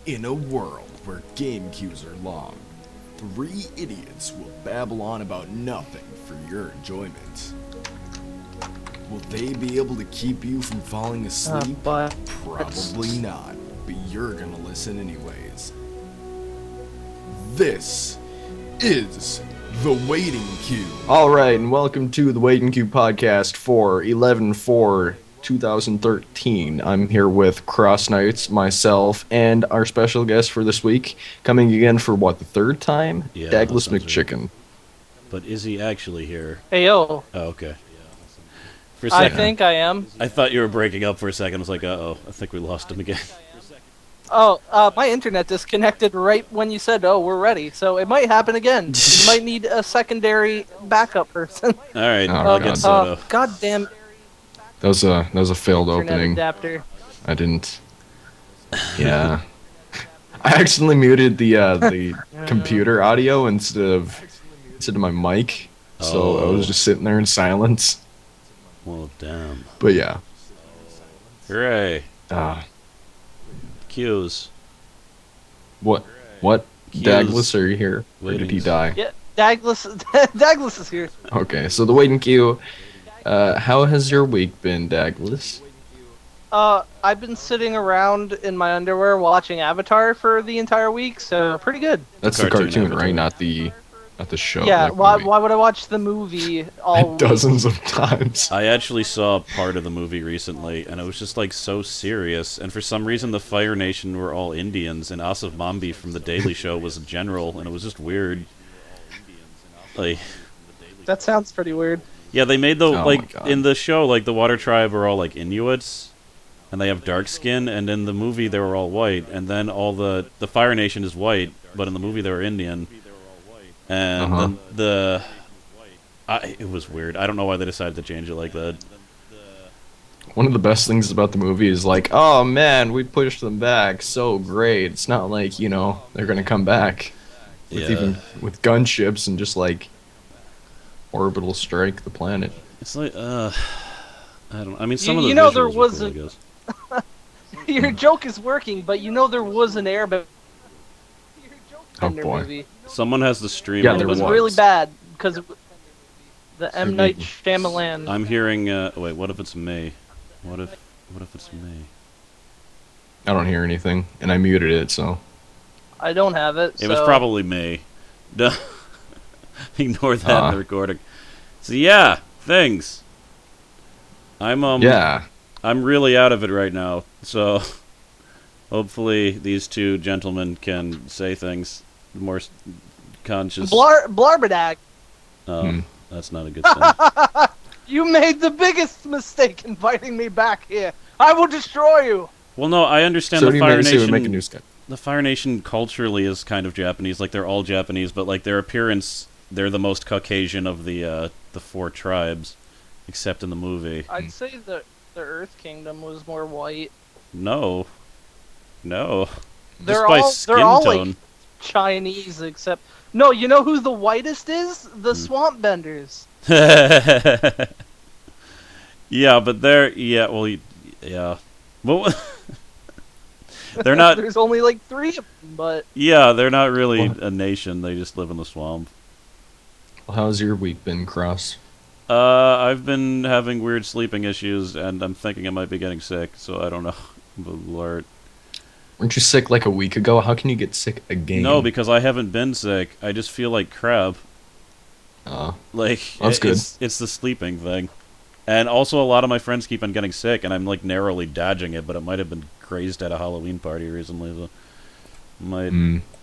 In a world where game queues are long, three idiots will babble on about nothing for your enjoyment. Will they be able to keep you from falling asleep? But Probably not, but you're gonna listen anyways. This is The Waiting Queue. Alright, and welcome to The Waiting Queue podcast for 11/4/2013. I'm here with Cross Knights, myself, and our special guest for this week, coming again for what, the third time? Yeah, Douglas that sounds McChicken. But is he actually here? hey yo, Oh, okay. For a I second, think I am. I thought you were breaking up for a second. I was like, uh-oh, I think we lost him again. Oh, my internet disconnected right when you said, "Oh, we're ready." So it might happen again. You might need a secondary backup person. All right, Oh, I'll God. get Soto. Goddamn That was a failed internet opening. adapter. I didn't. Yeah. I accidentally muted the computer audio instead of my mic, so I was just sitting there in silence. Well, damn. But yeah. Hooray. Uh, Cues. what? Cues. Douglas, are you here? Or did he Waitings. die? Yeah, Douglas, Douglas is here. Okay, so the waiting queue. How has your week been, Douglas? I've been sitting around in my underwear watching Avatar for the entire week, so pretty good. That's the Cartoon cartoon, Avatar. right? Not the show. Yeah, like why movie. would I watch the movie all week? Dozens of times. I actually saw part of the movie recently, and it was just, like, so serious. And for some reason, the Fire Nation were all Indians, and Asif Mambi from The Daily Show was a general, and it was just weird. Like... That sounds pretty weird. Yeah, they made the, Oh my like, God. in the show, like, the Water Tribe are all, like, Inuits, and they have dark skin, and in the movie they were all white, and then all the Fire Nation is white, but in the movie they were Indian, and then it was weird. I don't know why they decided to change it like that. One of the best things about the movie is like, oh man, we pushed them back so great. It's not like, they're gonna come back with Yeah. with gunships and just like orbital strike the planet. It's like, I don't. I mean, some of the you know, visuals there were was cool, I a- guess. Your joke is working, but there was an airbender Oh boy. movie. Someone has the stream Yeah, And it there was open. was. really bad because the M. Maybe. Night Shyamalan. I'm hearing. Wait, what if it's me? What if it's me? I don't hear anything, and I muted it, so I don't have it. It was so- probably me. Duh. Ignore that in Uh. the recording. So yeah, things. yeah. I'm really out of it right now, so hopefully these two gentlemen can say things more conscious. Blarbadak, Oh, Hmm. that's not a good thing. you made the biggest mistake inviting me back here. I will destroy you. Well, no, I understand So the do you Fire say we make a Nation. new sketch? The Fire Nation culturally is kind of Japanese, like they're all Japanese, but like their appearance, they're the most Caucasian of the four tribes, except in the movie. I'd say the Earth Kingdom was more white. No. They're Just by all- skin they're all, like, tone. Chinese, except no. You know who the whitest is? Hmm. The Swamp Benders. Yeah, but they're yeah. Well, they're not. There's only like 3 of them, but Yeah, they're not really Well- a nation. They just live in the swamp. Well, how's your week been, Cross? I've been having weird sleeping issues, and I'm thinking I might be getting sick. So I don't know. But Lord. Weren't you sick like a week ago? How can you get sick again? No, because I haven't been sick. I just feel like crap. Like That's good. It's the sleeping thing, and also a lot of my friends keep on getting sick, and I'm like narrowly dodging it. But it might have been crazed at a Halloween party recently. So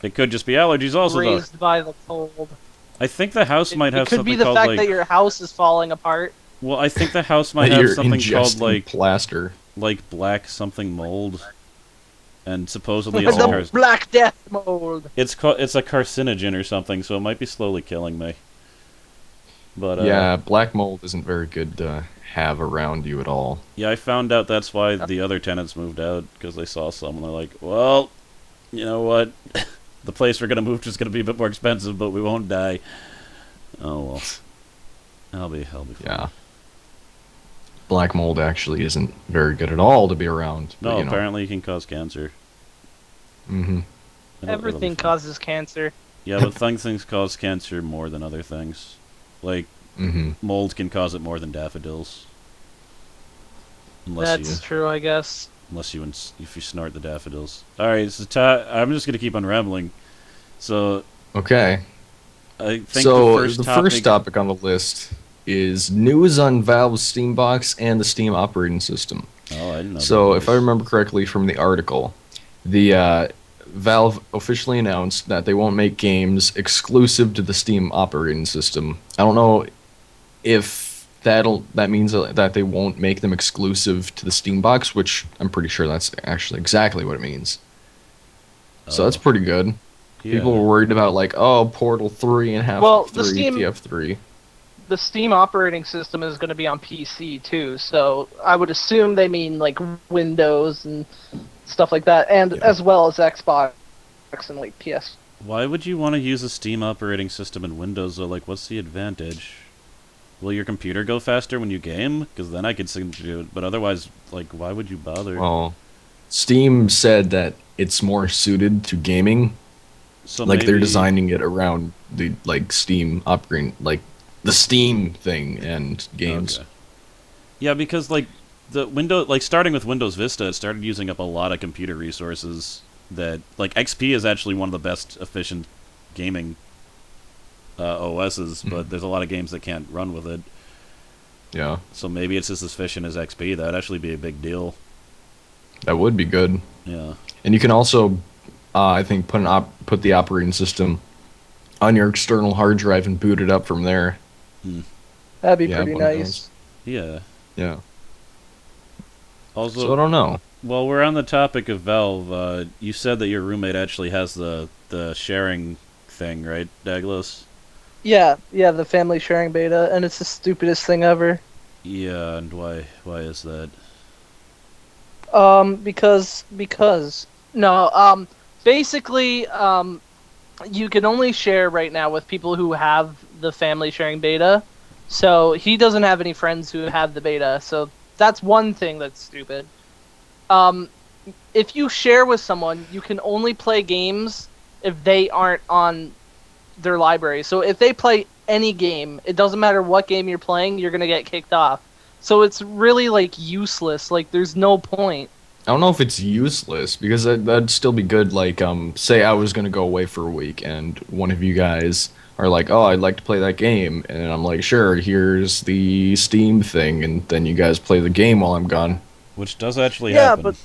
it could just be allergies. Also, though, raised by the cold. I think the house might have It could something be the called fact like. that your house is falling apart. Well, I think the house might That have you're something called ingesting plaster. like black something mold, and supposedly It's it's the Black Death mold. it's a carcinogen or something. So it might be slowly killing me. But Yeah, black mold isn't very good to have around you at all. Yeah, I found out that's why the other tenants moved out, because they saw some and they're like, well, you know what? The place we're going to move to is going to be a bit more expensive, but we won't die. Oh, well. I'll be fine. Yeah. Black mold actually isn't very good at all to be around. No, but, apparently it can cause cancer. Mm-hmm. It'll be Everything fine. causes cancer. Yeah, but some things cause cancer more than other things. Like, Mm-hmm. mold can cause it more than daffodils. Unless That's true, I guess. if you snort the daffodils. Alright, so I'm just gonna keep on rambling. So, Okay. I think So the first topic on the list is news on Valve's Steambox and the Steam operating system. Oh, I didn't know So, about if I this. remember correctly from the article, the Valve officially announced that they won't make games exclusive to the Steam operating system. I don't know if that means that they won't make them exclusive to the Steam box, which I'm pretty sure that's actually exactly what it means. So that's Oh, pretty good. yeah. People were worried about like, oh, Portal 3 and half Well, the 3, Steam- TF3. The Steam operating system is going to be on PC too, so I would assume they mean like Windows and stuff like that, and Yeah. as well as Xbox and like PS. Why would you want to use a Steam operating system in Windows, though? Like, what's the advantage? Will your computer go faster when you game? Because then I could do it, but otherwise, like, why would you bother? Well, Steam said that it's more suited to gaming. So Like they're maybe- designing it around the like Steam operating, like the Steam thing and games. Okay. Yeah, because like starting with Windows Vista, it started using up a lot of computer resources. That like XP is actually one of the best efficient gaming OSs, but there's a lot of games that can't run with it. Yeah, So maybe it's just as efficient as XP. That'd actually be a big deal. that would be good. Yeah. And you can also, I think, put the operating system on your external hard drive and boot it up from there. That'd be Yeah, pretty one of nice. Yeah. Yeah. Also, So I don't know. while we're on the topic of Valve, you said that your roommate actually has the sharing thing, right, Douglas? Yeah, the family sharing beta, and it's the stupidest thing ever. Yeah, and why is that? Because no, basically, you can only share right now with people who have the family sharing beta. So he doesn't have any friends who have the beta, so that's one thing that's stupid. If you share with someone, you can only play games if they aren't on their library. So if they play any game, it doesn't matter what game you're playing, you're gonna get kicked off. So it's really like useless. Like there's no point. I don't know if it's useless because that'd still be good. Like, say I was gonna go away for a week and one of you guys are like, "Oh, I'd like to play that game," and I'm like, "Sure, here's the Steam thing," and then you guys play the game while I'm gone. Which does actually Yeah, happen. but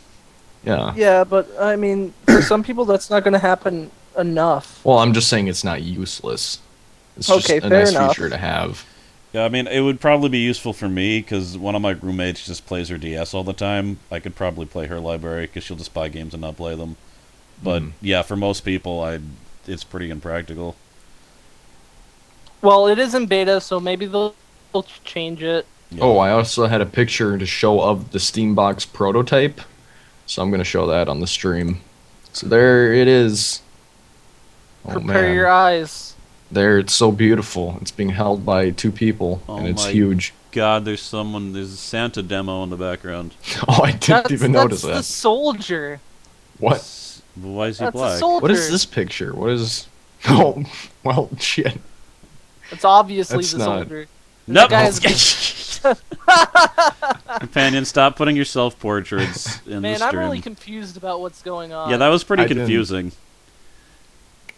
Yeah. yeah, but I mean, for some people that's not gonna happen enough. Well, I'm just saying it's not useless. It's just Okay, a fair nice enough. feature to have. Yeah, I mean, it would probably be useful for me because one of my roommates just plays her DS all the time. I could probably play her library because she'll just buy games and not play them. But yeah, for most people, it's pretty impractical. Well, it is in beta, so maybe they'll change it. Yeah. Oh, I also had a picture to show of the Steambox prototype, so I'm gonna show that on the stream. So there it is. Oh Prepare man, your eyes. there it's so beautiful. It's being held by 2 people, Oh and it's my huge. God, there's a Santa demo in the background. Oh, I didn't even notice that's that. the soldier. What? Why is he That's the black? soldier. What is this picture? What is? Oh, well, shit. It's obviously That's the not- soldier. Nope. That guy's- Companion, stop putting your self-portraits in the Man, stream. I'm really confused about what's going on. Yeah, that was pretty I didn't- confusing.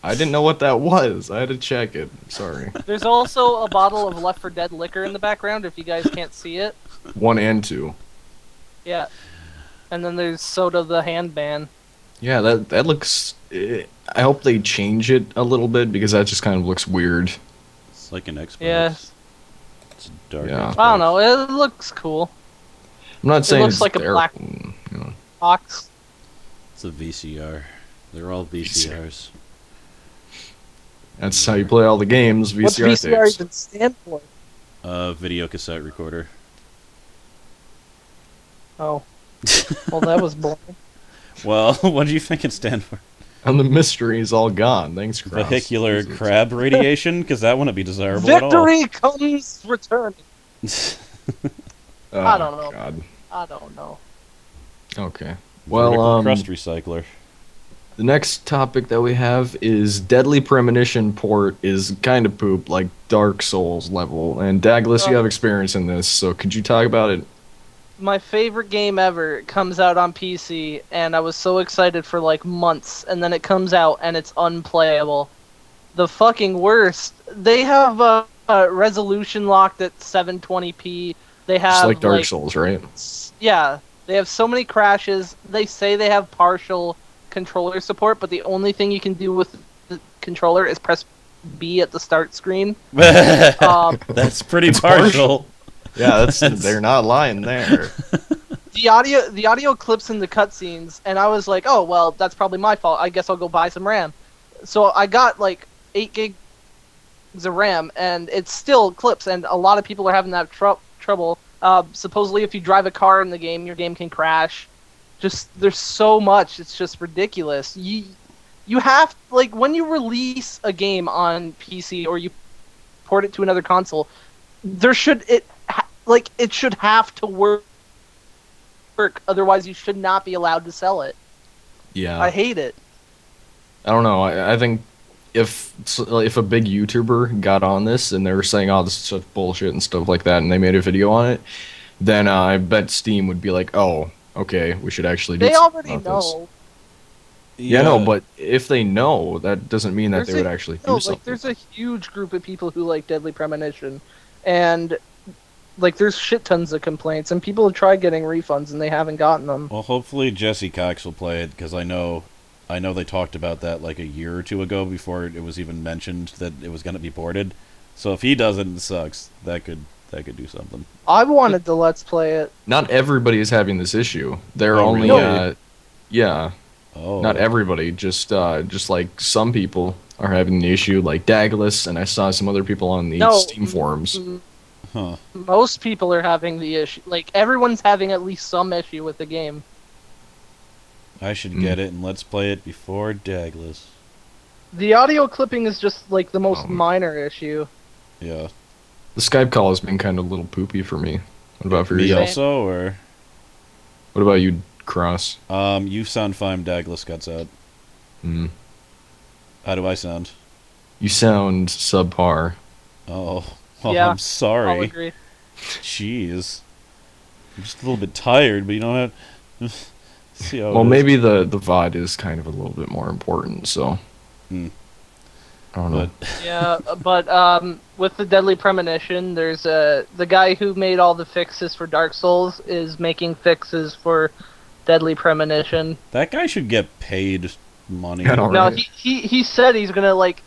I didn't know what that was. I had to check it. Sorry. There's also a bottle of Left 4 Dead liquor in the background if you guys can't see it. 1 and 2. Yeah. And then there's Soda the handband. Yeah, that looks. I hope they change it a little bit because that just kind of looks weird. It's like an Xbox. Yeah. It's a dark. Yeah. Xbox. I don't know. It looks cool. I'm not saying looks it's like a black- you know. Box. It's a VCR. They're all VCRs. That's how you play all the games. What's VCR VCR tapes. even stand for? Video cassette recorder. Oh. Well, that was boring. Well, what do you think it stands for? And the mystery is all gone. Thanks, Cross. Vehicular Jesus. crab radiation? Because that wouldn't be desirable at all. Victory comes returning. Oh, I don't know. God. I don't know. Okay. Vertical Well, crust recycler. The next topic that we have is Deadly Premonition port is kind of poop, like Dark Souls level. And Douglas, you have experience in this, so could you talk about it? My favorite game ever comes out on PC, and I was so excited for like months, and then it comes out and it's unplayable. The fucking worst. They have resolution locked at 720p. They have Just like Dark Souls, right? Yeah, they have so many crashes. They say they have partial controller support, but the only thing you can do with the controller is press B at the start screen. That's pretty partial. Yeah, they're not lying there. The audio clips in the cutscenes, and I was like, oh well, that's probably my fault. I guess I'll go buy some RAM. So I got like 8 gigs of RAM, and it still clips, and a lot of people are having that trouble. Supposedly, if you drive a car in the game, your game can crash. Just there's so much, it's just ridiculous. You have, like, when you release a game on PC or you port it to another console, it should have to work. Otherwise, you should not be allowed to sell it. Yeah. I hate it. I don't know. I think if a big YouTuber got on this and they were saying, "Oh, this is such bullshit" and stuff like that, and they made a video on it, then I bet Steam would be like, "Oh, okay, we should actually do." They something already about this." know. Yeah, no, but if they know, that doesn't mean that they would actually do something. Like, there's a huge group of people who like Deadly Premonition, and like there's shit tons of complaints, and people have tried getting refunds and they haven't gotten them. Well, hopefully Jesse Cox will play it, because I know they talked about that like a year or two ago before it was even mentioned that it was going to be ported. So if he doesn't, it sucks. That could do something. I wanted to Let's Play it. Not everybody is having this issue. They're Oh, only, really? yeah. Oh, Not everybody, just like some people are having the issue, like Douglas, and I saw some other people on the No, Steam forums. huh. Most people are having the issue. Like, everyone's having at least some issue with the game. I should get it and let's play it before Douglas. The audio clipping is just like the most minor issue. Yeah. The Skype call has been kind of a little poopy for me. What about for Me you? also, or What about you, Cross? you sound fine. Douglas cuts out. Mm. How do I sound? You sound subpar. Oh, well, Yeah, I'm sorry. I'll agree. Jeez. I'm just a little bit tired, but you know what? See how it Well, is. maybe the VOD is kind of a little bit more important, so. Hmm. I don't know. But Yeah, but with the Deadly Premonition, there's the guy who made all the fixes for Dark Souls is making fixes for Deadly Premonition. that guy should get paid money. I don't No, Right. he said he's gonna like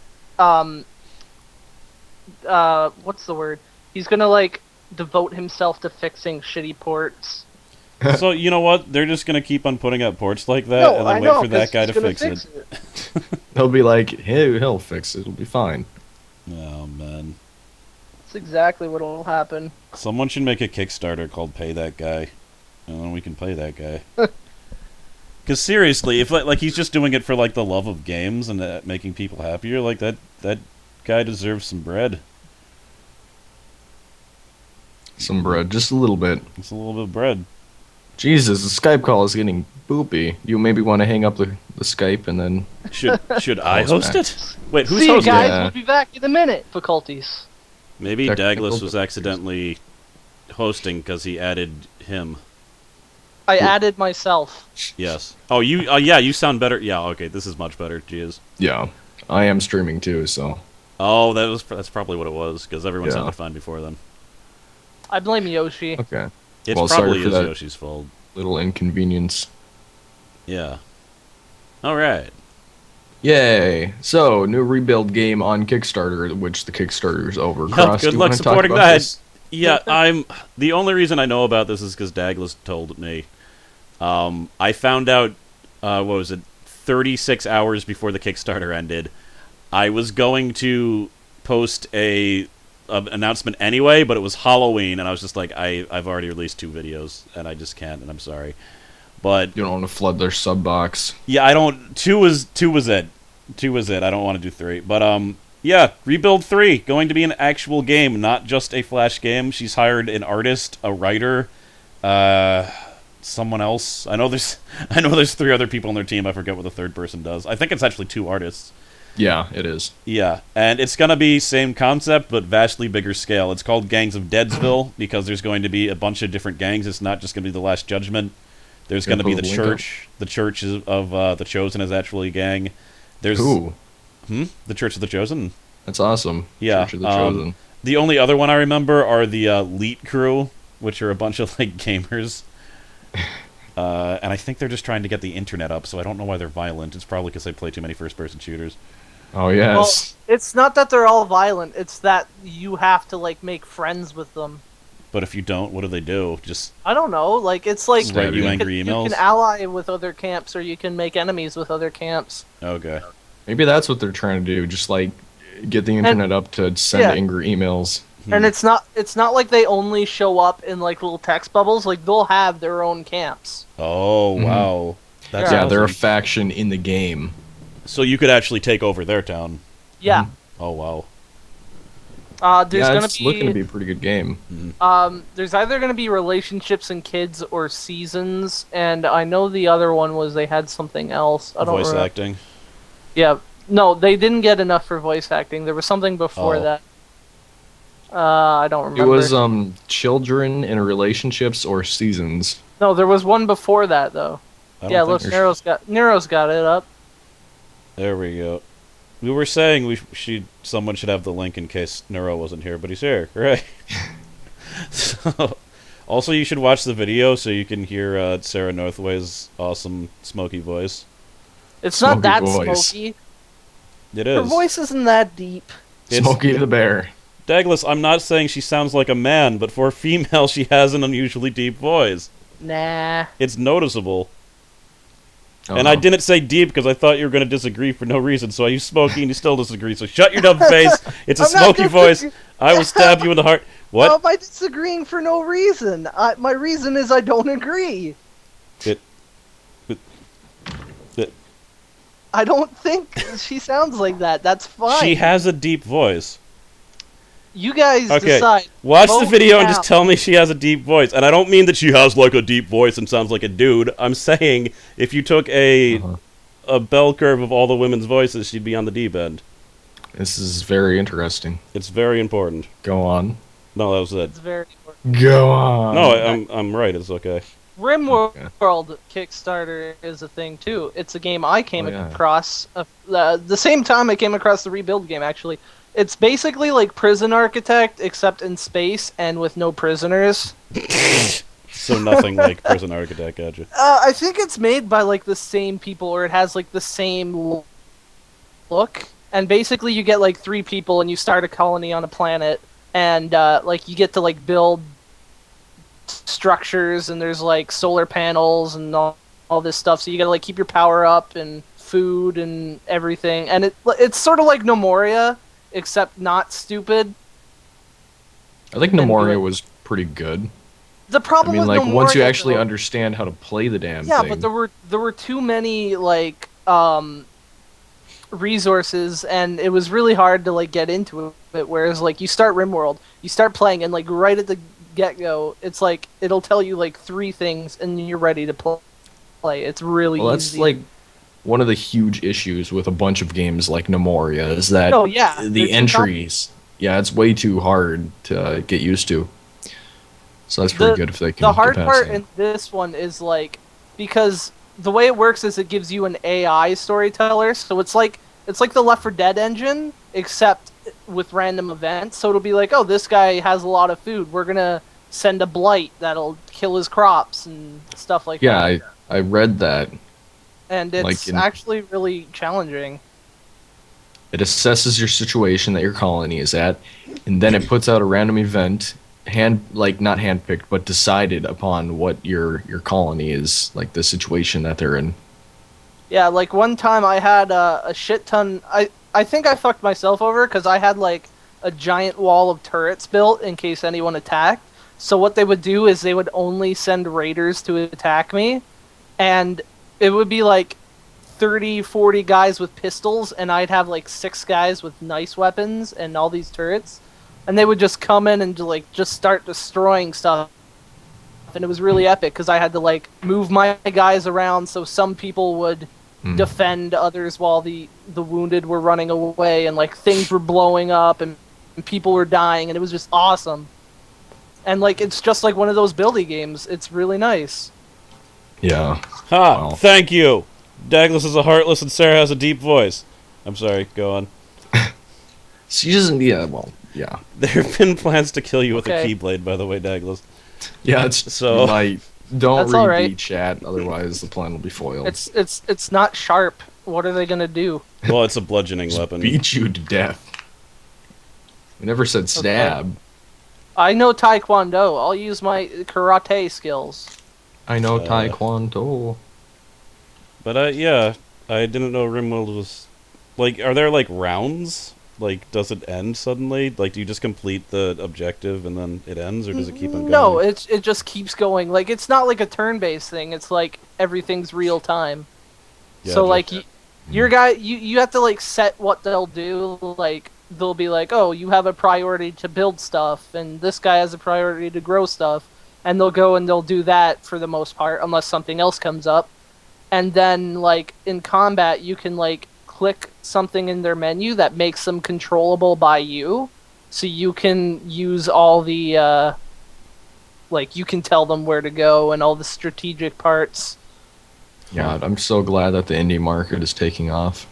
what's the word? He's gonna like devote himself to fixing shitty ports. So you know what? They're just gonna keep on putting out ports like that, No, and I then know, wait for that 'cause guy he's to gonna fix it. They'll be like, hey, he'll fix it. It'll be fine. Oh man, That's exactly what will happen. someone should make a Kickstarter called "Pay That Guy," and then we can pay that guy. Because seriously, if like he's just doing it for like the love of games and making people happier, like that guy deserves some bread. Some bread, just a little bit. It's a little bit of bread. Jesus, the Skype call is getting boopy. You maybe want to hang up the Skype and then... Should I host back. it? Wait, who's See you hosting? guys, Yeah. we'll be back in a minute. Difficulties. Maybe Technical Douglas was difficulties. accidentally hosting because he added him. I added myself. Yes. Oh, you. Yeah, you sound better. Yeah. Okay, this is much better. Jeez. Yeah, I am streaming too, so... Oh, that's probably what it was because everyone Yeah. sounded fine before then. I blame Yoshi. Okay. It's Well, sorry probably for is that. Yoshi's fault. Little inconvenience. Yeah. All right. Yay! So, new rebuild game on Kickstarter, which the Kickstarter is over. Cross, good do you luck wanna talk supporting about that. this? Yeah, I'm. The only reason I know about this is because Douglas told me. I found out. What was it? 36 hours before the Kickstarter ended. I was going to post a announcement anyway, but it was Halloween, and I was just like, I've already released 2 videos, and I just can't, and I'm sorry. But You don't want to flood their sub box. yeah, I don't. 2 was it. 2 was it. I don't want to do 3. But yeah, Rebuild 3 going to be an actual game, not just a Flash game. She's hired an artist, a writer, someone else. I know there's 3 other people on their team. I forget what the third person does. I think it's actually 2 artists. Yeah, it is. Yeah, and it's going to be same concept, but vastly bigger scale. It's called Gangs of Deadsville, because there's going to be a bunch of different gangs. It's not just going to be the Last Judgment. There's going to be the Church. The Church of the Chosen is actually a gang. There's Ooh, the Church of the Chosen. that's awesome. Yeah, Church of the Chosen. The only other one I remember are the Elite Crew, which are a bunch of like gamers. And I think they're just trying to get the internet up, so I don't know why they're violent. It's probably because they play too many first-person shooters. Oh yes. Well, it's not that they're all violent. It's that you have to like make friends with them. But if you don't, what do they do? Just I don't know. Like it's like write you can- angry emails? You can ally with other camps, or you can make enemies with other camps. Okay. Maybe that's what they're trying to do. Just like get the internet up to send yeah. angry emails. And it's not like they only show up in like little text bubbles. Like they'll have their own camps. Oh wow. That's Yeah, they're a awesome. faction in the game. So you could actually take over their town. Yeah. Oh wow. There's Yeah, gonna it's be looking to be a pretty good game. there's either gonna be relationships and kids or seasons, and I know the other one was they had something else. I don't Voice remember. acting. Yeah. No, they didn't get enough for voice acting. There was something before Oh. that. I don't It remember. was children in relationships or seasons. No, there was one before that though. I don't Yeah, think look, there's- Nero's got it up. There we go. We were saying someone should have the link in case Neuro wasn't here, but he's here. Right. So, also, you should watch the video so you can hear Sarah Northway's awesome smoky voice. It's not Smoky that voice. smoky. It Her is. voice isn't that deep. It's- Smokey the Bear. Douglas, I'm not saying she sounds like a man, but for a female, she has an unusually deep voice. Nah. It's noticeable. Oh. And I didn't say deep because I thought you were going to disagree for no reason, so I used smoky and you still disagree. So shut your dumb face. It's a I'm not smoky voice. disagreeing. I will stab you in the heart. What? How am I disagreeing for no reason? My reason is I don't agree. It- I don't think she sounds like that. That's fine. She has a deep voice. You guys Okay, decide. watch the Vote video and now. just tell me she has a deep voice. And I don't mean that she has like a deep voice and sounds like a dude. I'm saying if you took a bell curve of all the women's voices, she'd be on the deep end. This is very interesting. It's very important. Go on. No, that was it. It's very important. Go on. No, I'm right. It's okay. RimWorld Kickstarter is a thing too. It's a game I came Oh, yeah. across the same time I came across the Rebuild game. Actually, it's basically like Prison Architect except in space and with no prisoners. So nothing like Prison Architect, gotcha. I think it's made by like the same people, or it has like the same look. And basically, you get like 3 people, and you start a colony on a planet, and like you get to like build structures, and there's like solar panels and all this stuff. So you gotta like keep your power up and food and everything. And it's sort of like Nomoria, except not stupid. I think And Nemoria good. was pretty good. The I problem mean, with like once you Nomoria, actually though- understand how to play the damn yeah, thing. but there were too many like resources, and it was really hard to like get into it. Whereas like you start RimWorld, you start playing, and like right at the get-go, it's like it'll tell you like 3 things, and you're ready to play. It's really Well, that's easy. like one of the huge issues with a bunch of games like Nemoria is that Oh, yeah, they're the too entries. Yeah, it's way too hard to get used to. So that's pretty good if they can. The hard get past part that. in this one is like because the way it works is it gives you an AI storyteller, so it's like the Left 4 Dead engine, except with random events. So it'll be like, oh, this guy has a lot of food. We're gonna send a blight that'll kill his crops and stuff like Yeah, that. I read that. And it's like in- actually really challenging. It assesses your situation that your colony is at, and then it puts out a random event, not handpicked, but decided upon what your colony is, like the situation that they're in. Yeah, like one time I had a shit ton. I think I fucked myself over because I had like a giant wall of turrets built in case anyone attacked. So what they would do is they would only send raiders to attack me, and it would be like 30, 40 guys with pistols, and I'd have like 6 guys with nice weapons and all these turrets, and they would just come in and just start destroying stuff and it was really epic because I had to like move my guys around so some people would defend others while the wounded were running away, and like things were blowing up and people were dying, and it was just awesome. And like it's just like one of those building games. It's really nice. Yeah. Ha! Well. Thank you! Douglas is a heartless and Sarah has a deep voice. I'm sorry, go on. She doesn't. Yeah. Well. Yeah. There have been plans to kill you with a Okay. Keyblade, by the way, Douglas. Yeah. It's So- like don't That's read all right. the chat, otherwise the plan will be foiled. It's not sharp. What are they gonna do? Well, it's a bludgeoning Just weapon. beat you to death. We never said stab. I know Taekwondo. I'll use my karate skills. I know Uh, Taekwondo. But yeah, I didn't know RimWorld was... Like, are there, like, rounds? Like, does it end suddenly? Like, do you just complete the objective and then it ends, or does it keep on going? No, it just keeps going. Like it's not like a turn-based thing. It's like everything's real time. Yeah, So just- like your guy, you have to like set what they'll do. Like they'll be like, oh, you have a priority to build stuff, and this guy has a priority to grow stuff, and they'll go and they'll do that for the most part, unless something else comes up. And then like in combat, you can like click something in their menu that makes them controllable by you, so you can use all the like you can tell them where to go and all the strategic parts. God, I'm so glad that the indie market is taking off.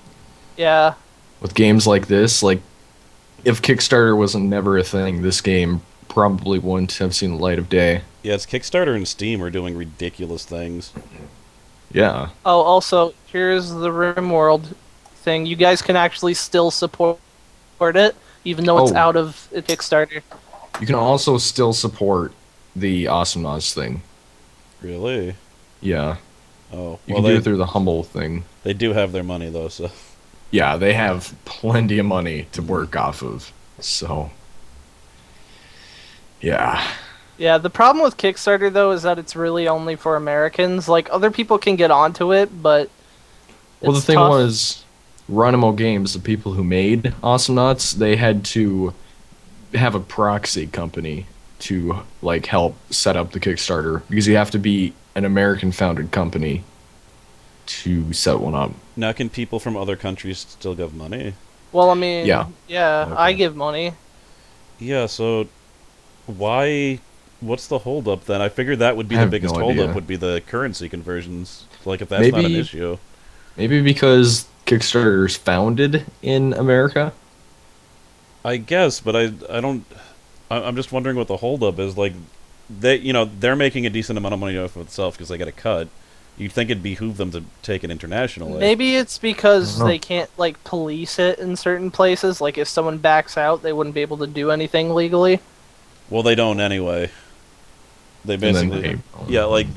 Yeah. With games like this, like, if Kickstarter was never a thing, this game probably wouldn't have seen the light of day. Yeah, it's Kickstarter and Steam are doing ridiculous things. Yeah. Oh, also, here's the RimWorld thing. You guys can actually still support it, even though it's Oh. out of a Kickstarter. You can also still support the Awesome Noz thing. Really? Yeah. Oh, You well, can do they, it through the Humble thing. they do have their money, though, so... Yeah, they have plenty of money to work off of. So. Yeah. Yeah, the problem with Kickstarter, though, is that it's really only for Americans. Like, other people can get onto it, but Well, the it's thing tough. was, Runimo Games, the people who made Awesome Nuts, they had to have a proxy company to like help set up the Kickstarter because you have to be an American-founded company to set one up. Now can people from other countries still give money? Well, I mean, Yeah. I Okay. give money. Yeah, so... Why... What's the holdup then? I figured that would be I the have biggest no holdup, idea. would be the currency conversions. Like, if that's not an Maybe- issue. Maybe because Kickstarter's founded in America. I guess, but I don't... I'm just wondering what the holdup is. Like, they're making a decent amount of money off of itself because they get a cut. You'd think it'd behoove them to take it internationally. Maybe it's because I don't know. they can't, like, police it in certain places. Like, if someone backs out, they wouldn't be able to do anything legally. Well, they don't anyway. They And then basically... Yeah, like,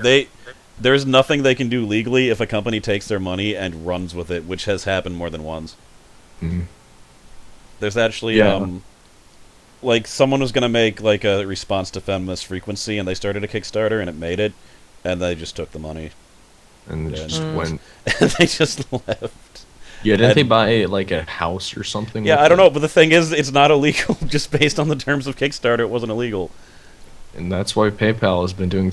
there's nothing they can do legally if a company takes their money and runs with it, which has happened more than once. Mhm. There's actually, Yeah. like, someone was going to make, like, a response to Feminist Frequency, and they started a Kickstarter, and it made it, and they just took the money. And it just Mm. went. And they just left. Yeah, didn't And- they buy like a house or something? Yeah, with I don't it? know, but the thing is, it's not illegal. Just based on the terms of Kickstarter, it wasn't illegal. And that's why PayPal has been doing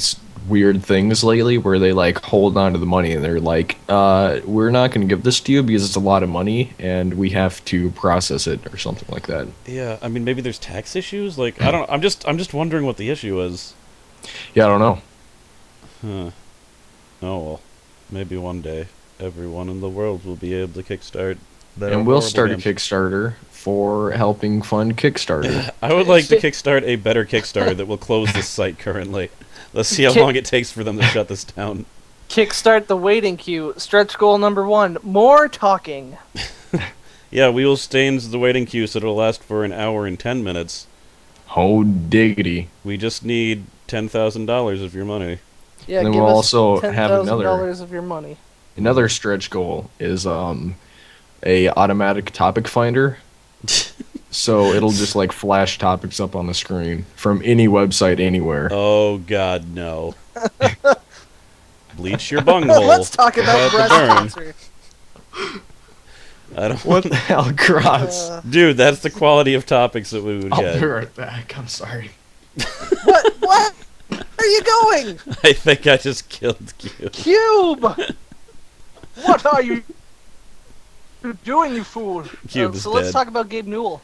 weird things lately where they like hold on to the money and they're like, we're not going to give this to you because it's a lot of money and we have to process it or something like that. Yeah, I mean, maybe there's tax issues. Like, I don't. I'm just wondering what the issue is. Yeah, I don't know. Huh. Oh well, maybe one day everyone in the world will be able to kickstart. their And we'll horrible start a games. Kickstarter for helping fund Kickstarter. I would like to kickstart a better Kickstarter that will close this site currently. Let's see how Ki- long it takes for them to shut this down. Kickstart the waiting queue. Stretch goal number 1. More talking. Yeah, we will stains the waiting queue so it'll last for an hour and 10 minutes. Oh, diggity. We just need $10,000 of your money. Yeah, Then give we'll us also have another- $10,000 of your money. Another stretch goal is a automatic topic finder. So it'll just like flash topics up on the screen from any website anywhere. Oh God, no! Bleach your bunghole. Let's talk about the breast burn. cancer. I don't. What the hell, Cross? Dude, that's the quality of topics that we would I'll get. be right back. I'm sorry. What? are you going? I think I just killed Cube. Cube! What are you doing, you fool? Cube is so let's dead. talk about Gabe Newell.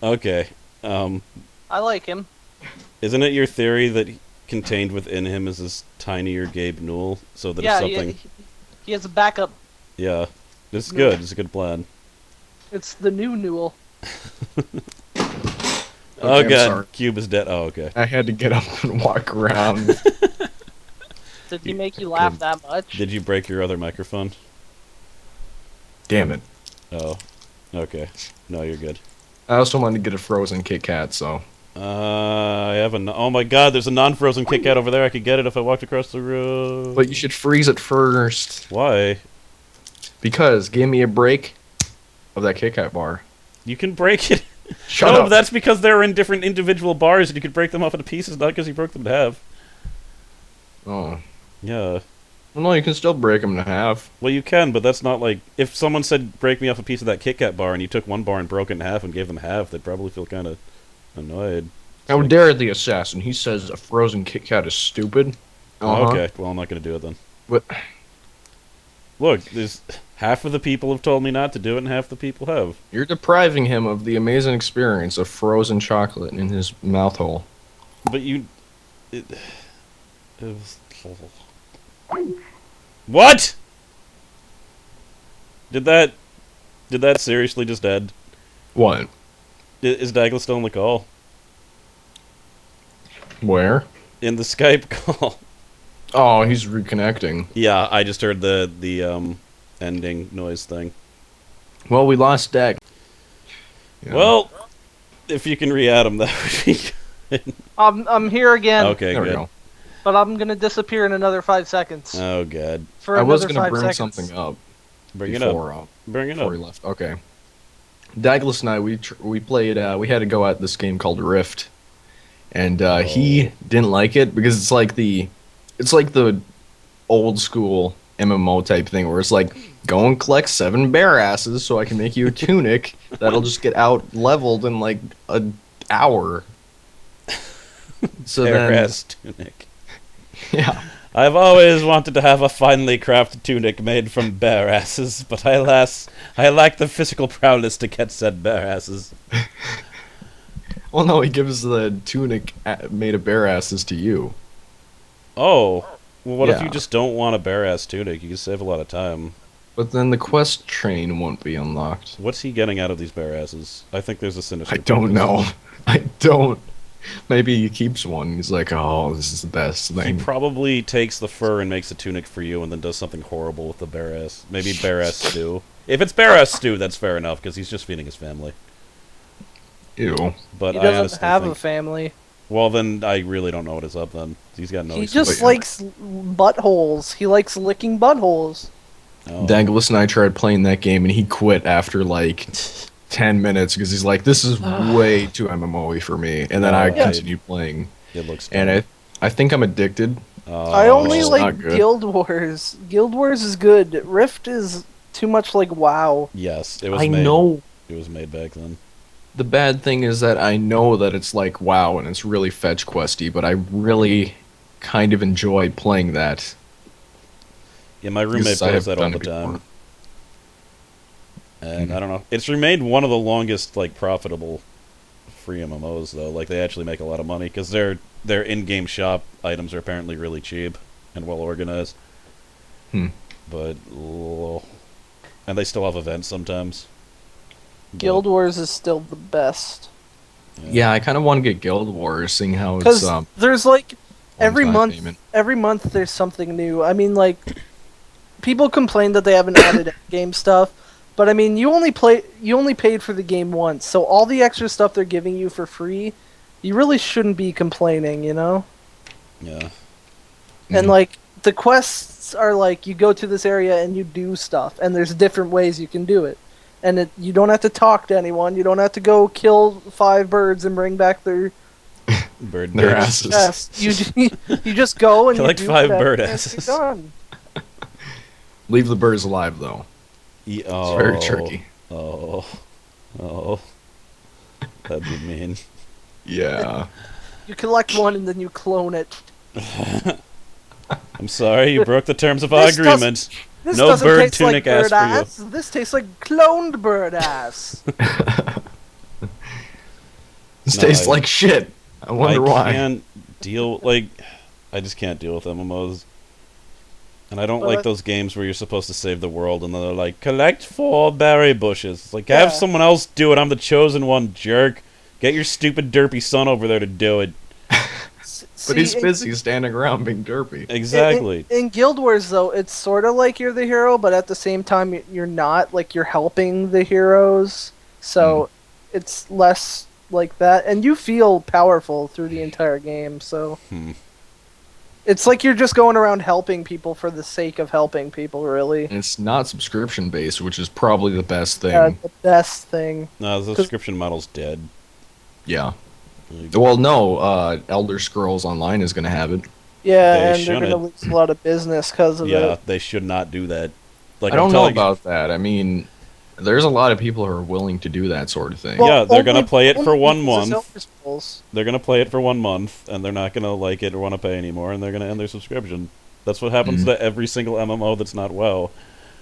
Okay. I like him. Isn't it your theory that contained within him is this tinier Gabe Newell? So that Yeah, if something... he has a backup. Yeah. This is good. It's a good plan. It's the new Newell. Oh I'm god, sorry. Cube is dead. Oh, okay. I had to get up and walk around. Did he make you laugh that much? Did you break your other microphone? Damn it. Oh. Okay. No, you're good. I also wanted to get a frozen Kit Kat, so. I have a... Oh my god, there's a non-frozen Kit Kat over there. I could get it if I walked across the road. But you should freeze it first. Why? Because give me a break of that Kit Kat bar. You can break it. Shut No, up. that's because they're in different individual bars and you could break them off into pieces, not because you broke them in half. Oh. Yeah. Well, no, you can still break them in half. Well, you can, but that's not like... If someone said, break me off a piece of that Kit Kat bar, and you took one bar and broke it in half and gave them half, they'd probably feel kind of annoyed. How dare the assassin? He says a frozen Kit Kat is stupid. Oh, okay, well, I'm not going to do it then. What? Look, there's... Half of the people have told me not to do it, and half the people have. You're depriving him of the amazing experience of frozen chocolate in his mouth hole. But you... It was... What?! Did that seriously just end? What? Is Douglas still on the call? Where? In the Skype call. Oh, he's reconnecting. Yeah, I just heard the ending noise thing. Well, we lost Dag. Yeah. Well, if you can re-add him, that would be good. I'm here again, Okay, there we good. go. but I'm gonna disappear in another 5 seconds. Oh, God. For I was another gonna 5 bring seconds. something up Bring it up. before, Bring it before up. he left. Okay. Douglas and I, we played. We had to go at this game called Rift, and he didn't like it because it's like the old school MMO type thing where it's like go and collect 7 bear asses so I can make you a tunic that'll just get out leveled in like an hour. So Bear then, ass tunic. yeah. I've always wanted to have a finely crafted tunic made from bear asses, but alas, I lack the physical prowess to get said bear asses. Well, no, he gives the tunic made of bear asses to you. Oh, well, what if Yeah. you just don't want a bear ass tunic? You can save a lot of time. But then the quest train won't be unlocked. What's he getting out of these bear asses? I think there's a sinister. I don't purpose. know. I don't. Maybe he keeps one. He's like, oh, this is the best He thing. probably takes the fur and makes a tunic for you, and then does something horrible with the bear ass. Maybe bear ass stew. If it's bear ass stew, that's fair enough because he's just feeding his family. Ew. But He I doesn't honestly have think, a family. well, then I really don't know what is up. Then he's got no. He excuse. just yeah. likes buttholes. He likes licking buttholes. Oh. Douglas and I tried playing that game, and he quit after like 10 minutes because he's like, this is way too MMO-y for me. And then I Yeah. continued playing. It looks. And I think I'm addicted. I only is like not good. Guild Wars. Guild Wars is good. Rift is too much like WoW. Yes, it was. I made, know. it was made back then. The bad thing is that I know that it's like WoW and it's really fetch questy, but I really kind of enjoy playing that. Yeah, my roommate Because I plays have that all done the it before. time, and Mhm. I don't know. It's remained one of the longest, like, profitable free MMOs though. Like, they actually make a lot of money because their in-game shop items are apparently really cheap and well organized. Hmm. But and they still have events sometimes. But, Guild Wars is still the best. Yeah, I kind of want to get Guild Wars, seeing how it's Because there's like every one-time month, payment. every month there's something new. I mean, like people complain that they haven't added game stuff, but I mean, you only paid for the game once, so all the extra stuff they're giving you for free, you really shouldn't be complaining, you know? Yeah. And Mhm. like the quests are like you go to this area and you do stuff, and there's different ways you can do it. And you don't have to talk to anyone. You don't have to go kill 5 birds and bring back their Bird Their dicks. asses. chest. You just go and Collect you do 5 whatever bird and you're asses. done. Leave the birds alive, though. Oh, It's very tricky. Oh. That'd be mean. Yeah. You collect one and then you clone it. I'm sorry, you broke the terms of our This agreement. This No doesn't bird taste like tunic ass bird for you. ass. This tastes like cloned bird ass. This No, tastes like shit. I wonder why. I can't deal, I just can't deal with MMOs. And I don't But like I- those games where you're supposed to save the world and they're like, collect 4 berry bushes. It's like, have Yeah. someone else do it. I'm the chosen one, jerk. Get your stupid derpy son over there to do it. But he's busy standing around being derpy. Exactly. In Guild Wars, though, it's sort of like you're the hero, but at the same time, you're not. Like, you're helping the heroes. So it's less like that. And you feel powerful through the entire game, so. It's like you're just going around helping people for the sake of helping people, really. And it's not subscription based, which is probably the best thing. Yeah, the best thing. No, the subscription model's dead. Yeah. Well, no, Elder Scrolls Online is going to have it. Yeah, They and they're going to shouldn't. lose a lot of business because of Yeah, it. they should not do that. Like, I don't I'm know telling you- about that. I mean, there's a lot of people who are willing to do that sort of thing. Well, Yeah, they're gonna only- play it for only 1 because it's month. Elder Scrolls. They're gonna play it for 1 month, and they're not gonna like it or want to pay anymore, and they're gonna end their subscription. That's what happens to every single MMO that's not WoW.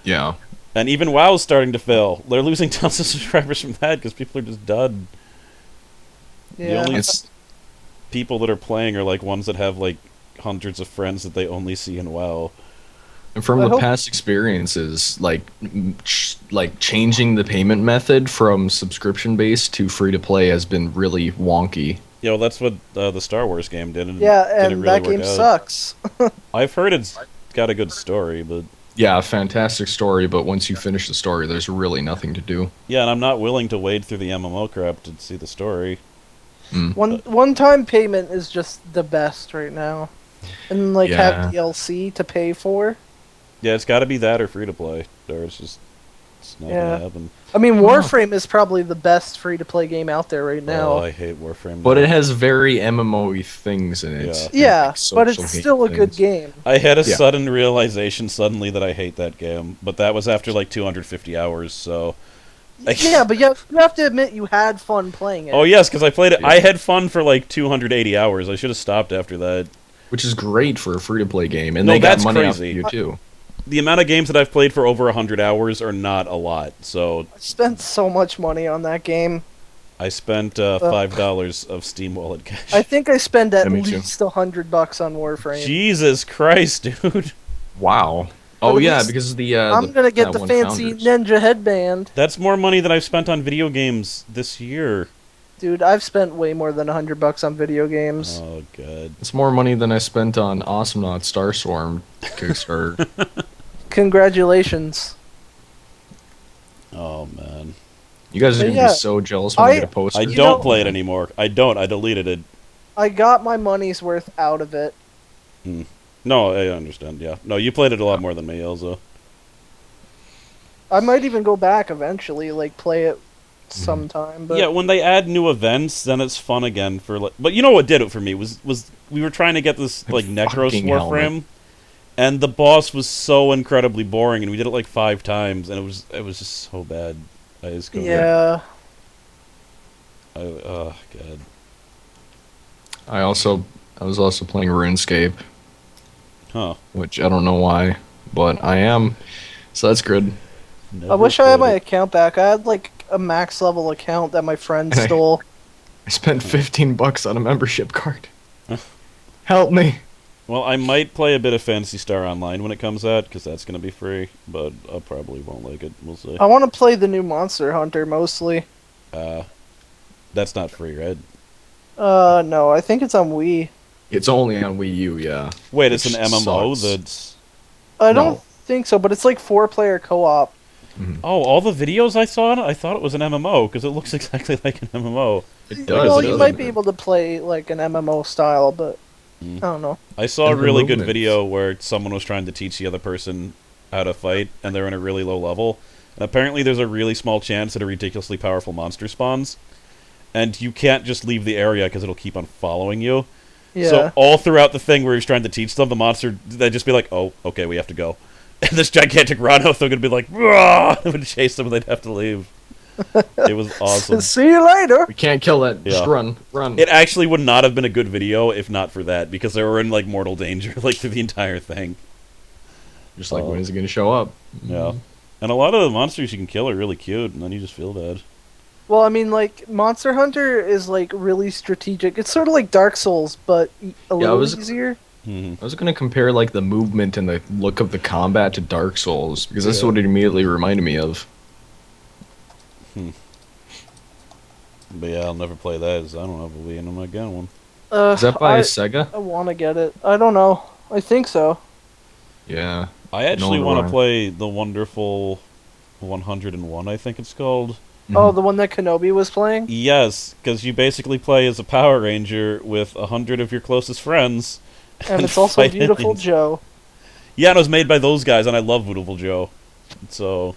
Yeah. And even WoW's starting to fail. They're losing tons of subscribers from that because people are just done. The Yeah. only It's people that are playing are like ones that have like hundreds of friends that they only see in WoW. and from I the hope- past experiences, like changing the payment method from subscription based to free to play has been really wonky. Yeah, well, that's what the Star Wars game did. And Yeah, didn't and really that work game out. sucks. I've heard it's got a good story, but Yeah, fantastic story, but once you finish the story, there's really nothing to do. yeah, and I'm not willing to wade through the MMO crap to see the story. One-time payment is just the best right now, and like Yeah. have DLC to pay for. Yeah, it's got to be that or free to play, or it's not Yeah. gonna happen. I mean, Warframe is probably the best free-to-play game out there right now. Oh, I hate Warframe. But now. it has very MMO-y things in it. Yeah. Yeah, Like but it's social still a hate good things. game. I had a Yeah. sudden realization suddenly that I hate that game, but that was after like 250 hours. So. Yeah, but you have to admit you had fun playing it. Oh yes, because I played it. Yeah. I had fun for like 280 hours. I should have stopped after that. Which is great for a free-to-play game, and No, they got that's money crazy. off of you too. The amount of games that I've played for over 100 hours are not a lot. So I spent so much money on that game. I spent $5 of Steam Wallet cash. I think I spend at Yeah, me too. least $100 on Warframe. Jesus Christ, dude! Wow. But Oh at yeah, least because of the. I'm gonna get that the one fancy Founders. ninja headband. That's more money than I've spent on video games this year. Dude, I've spent way more than $100 on video games. Oh god. It's more money than I spent on Awesomenaut Starstorm Kickstarter. Congratulations. Oh man. You guys are But gonna yeah, be so jealous when I get a poster. I You don't know- play it anymore. I don't. I deleted it. I got my money's worth out of it. No, I understand. Yeah. No, you played it a lot more than me, Elza. I might even go back eventually, like play it sometime. But Yeah, when they add new events, then it's fun again for like. But you know what did it for me was we were trying to get this like Necros Fucking Warframe, helmet. and the boss was so incredibly boring, and we did it like 5 times, and it was just so bad. I just couldn't. yeah, Oh god. I was also playing RuneScape, Huh. which I don't know why, but I am. So that's good. I wish I had my Never account back. I had like a max level account that my friend Hey. stole. I spent $15 on a membership card. Help me. Well, I might play a bit of Phantasy Star Online when it comes out, because that's going to be free, but I probably won't like it. We'll see. I want to play the new Monster Hunter mostly. That's not free, right? No, I think it's on Wii. It's only on Wii U, yeah. Wait, it's an Which MMO sucks. that's... I don't No. think so, but it's like 4-player co-op. Oh, all the videos I saw on it, I thought it was an MMO, because it looks exactly like an MMO. It Well, does. you doesn't might be it? able to play like an MMO style, but I don't know. I saw a And the really good movements. video where someone was trying to teach the other person how to fight, and they're in a really low level. And apparently there's a really small chance that a ridiculously powerful monster spawns, and you can't just leave the area because it'll keep on following you. Yeah. So all throughout the thing where he's trying to teach them, the monster, they'd just be like, oh, okay, we have to go. And this gigantic Rhino, they're going to be like, "Rah!" It would chase them and they'd have to leave. It was awesome. See you later. We can't kill that. Just Yeah. run. It actually would not have been a good video if not for that, because they were in like mortal danger like through the entire thing. Just like, when is it going to show up? Yeah. And a lot of the monsters you can kill are really cute, and then you just feel bad. Well, I mean, like Monster Hunter is like really strategic. It's sort of like Dark Souls, but a little easier. Mhm. I was going to compare like the movement and the look of the combat to Dark Souls, because this is what it immediately reminded me of. But yeah, I'll never play that, as I don't have a Wii and I'm not getting one. Is that by Sega? I want to get it. I don't know. I think so. Yeah. I actually No, want to right. play the wonderful 101, I think it's called. Oh, the one that Kenobi was playing? Yes, because you basically play as a Power Ranger with 100 of your closest friends. And it's also fight Beautiful aliens. Joe. Yeah, and it was made by those guys, and I love Beautiful Joe. So,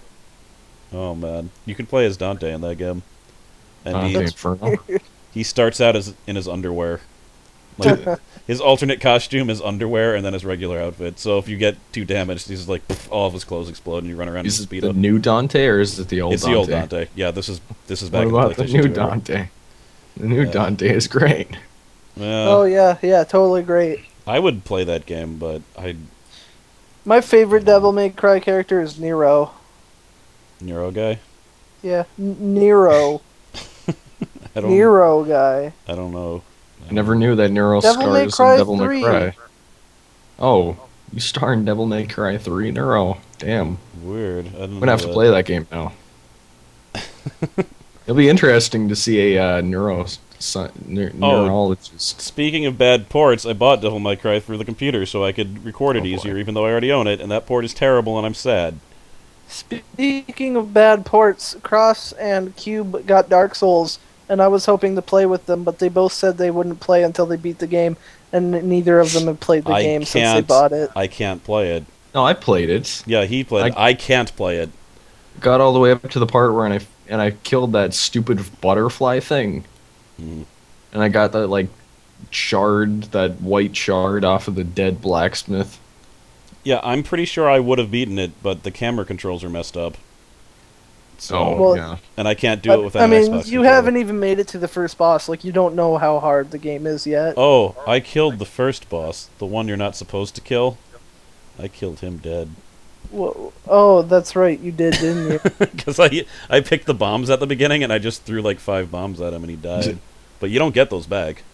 oh man, you can play as Dante in that game, and Dante Inferno. he starts out as in his underwear. Like his alternate costume is underwear, and then his regular outfit. So if you get too damaged, he's like pff, all of his clothes explode, and you run around Is in it speedo. the new Dante or is it the old It's Dante? the old Dante. Yeah, this is What back about in the PlayStation new 2. Dante? The new Dante is great. Oh yeah, totally great. I would play that game, but I My favorite Devil May Cry character is Nero. Neuro guy. Yeah, Nero. I don't. Nero guy. I don't know. I never knew that Neural Devil May stars Cry in Devil 3. May Cry. Oh, you star in Devil May Cry 3? Neuro. Damn. Weird. I didn't I'm gonna have to play that game now. It'll be interesting to see a neurologist. Speaking of bad ports, I bought Devil May Cry for the computer so I could record it Oh, boy. easier, even though I already own it, and that port is terrible, and I'm sad. Speaking of bad ports, Cross and Cube got Dark Souls, and I was hoping to play with them, but they both said they wouldn't play until they beat the game, and neither of them have played the game since they bought it. I can't play it. No, I played it. Yeah, he played it. I can't play it. Got all the way up to the part where I killed that stupid butterfly thing. Mhm. And I got that that white shard off of the dead blacksmith. Yeah, I'm pretty sure I would have beaten it, but the camera controls are messed up. So, Well, yeah. and I can't do it with I an mean, Xbox you controller. haven't even made it to the first boss. Like, you don't know how hard the game is yet. Oh, I killed the first boss, the one you're not supposed to kill. I killed him dead. Whoa. Oh, that's right, you did, didn't you? Because I picked the bombs at the beginning, and I just threw like 5 bombs at him, and he died. But you don't get those back.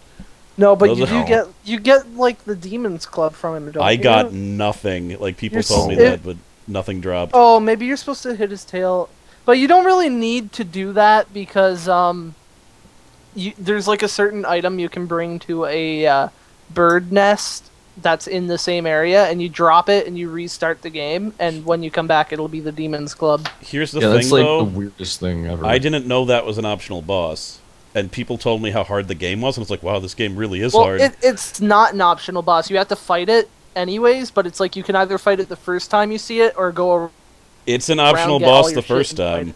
No, but Those you are- do get like the Demons Club from him. Don't I you? got nothing. Like, people You're told me s- that, but nothing dropped. Oh, maybe you're supposed to hit his tail, but you don't really need to do that because there's like a certain item you can bring to a bird nest that's in the same area, and you drop it and you restart the game, and when you come back, it'll be the Demons Club. Here's the Yeah, thing, that's like though. the weirdest thing ever. I didn't know that was an optional boss. And people told me how hard the game was, and it's like, wow, this game really is Well, hard. it's not an optional boss. You have to fight it anyways, but it's like you can either fight it the first time you see it or go It's an optional get all boss your the shit first and fight time. it.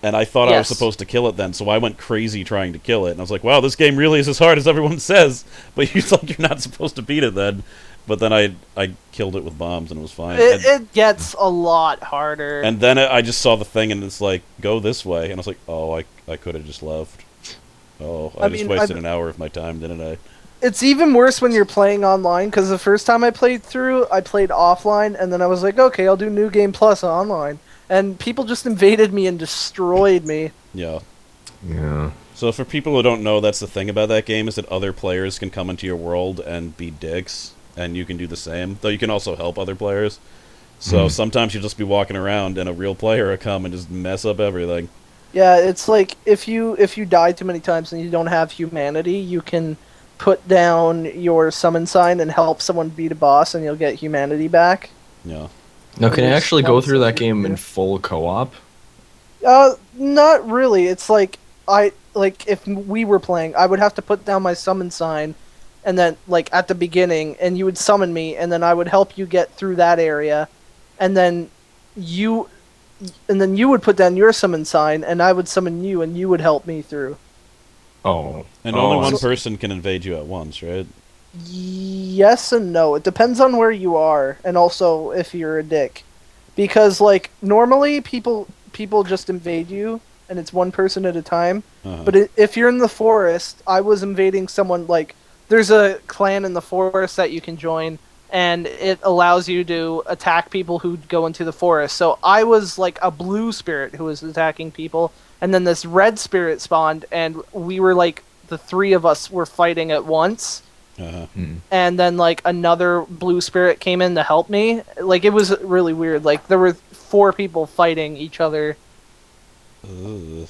And I thought I was Yes. supposed to kill it then, so I went crazy trying to kill it. And I was like, wow, this game really is as hard as everyone says. But it's like you're not supposed to beat it then. But then I killed it with bombs, and it was fine. It gets a lot harder. And then I just saw the thing, and it's like, go this way. And I was like, oh, I could have just left. Oh, I just wasted an hour of my time, didn't I? It's even worse when you're playing online, because the first time I played through, I played offline, and then I was like, okay, I'll do New Game Plus online. And people just invaded me and destroyed me. Yeah. Yeah. So for people who don't know, that's the thing about that game, is that other players can come into your world and be dicks, and you can do the same. Though you can also help other players. So sometimes you'll just be walking around, and a real player will come and just mess up everything. Yeah, it's like if you die too many times and you don't have humanity, you can put down your summon sign and help someone beat a boss, and you'll get humanity back. Yeah. Now, can I There's actually go lots through of that game in yeah. full co-op? Not really. It's like if we were playing, I would have to put down my summon sign, and then like at the beginning, and you would summon me, and then I would help you get through that area, and then you would put down your summon sign, and I would summon you, and you would help me through. Oh. And Oh, only I one see. person can invade you at once, right? Yes and no. It depends on where you are, and also if you're a dick. Because like normally people just invade you and it's one person at a time. Uh-huh. But if you're in the forest, I was invading someone, like, there's a clan in the forest that you can join, and it allows you to attack people who go into the forest. So I was like a blue spirit who was attacking people, and then this red spirit spawned, and we were like, the three of us were fighting at once. Uh-huh. And then like another blue spirit came in to help me. Like, it was really weird. Like, there were 4 people fighting each other. Ugh.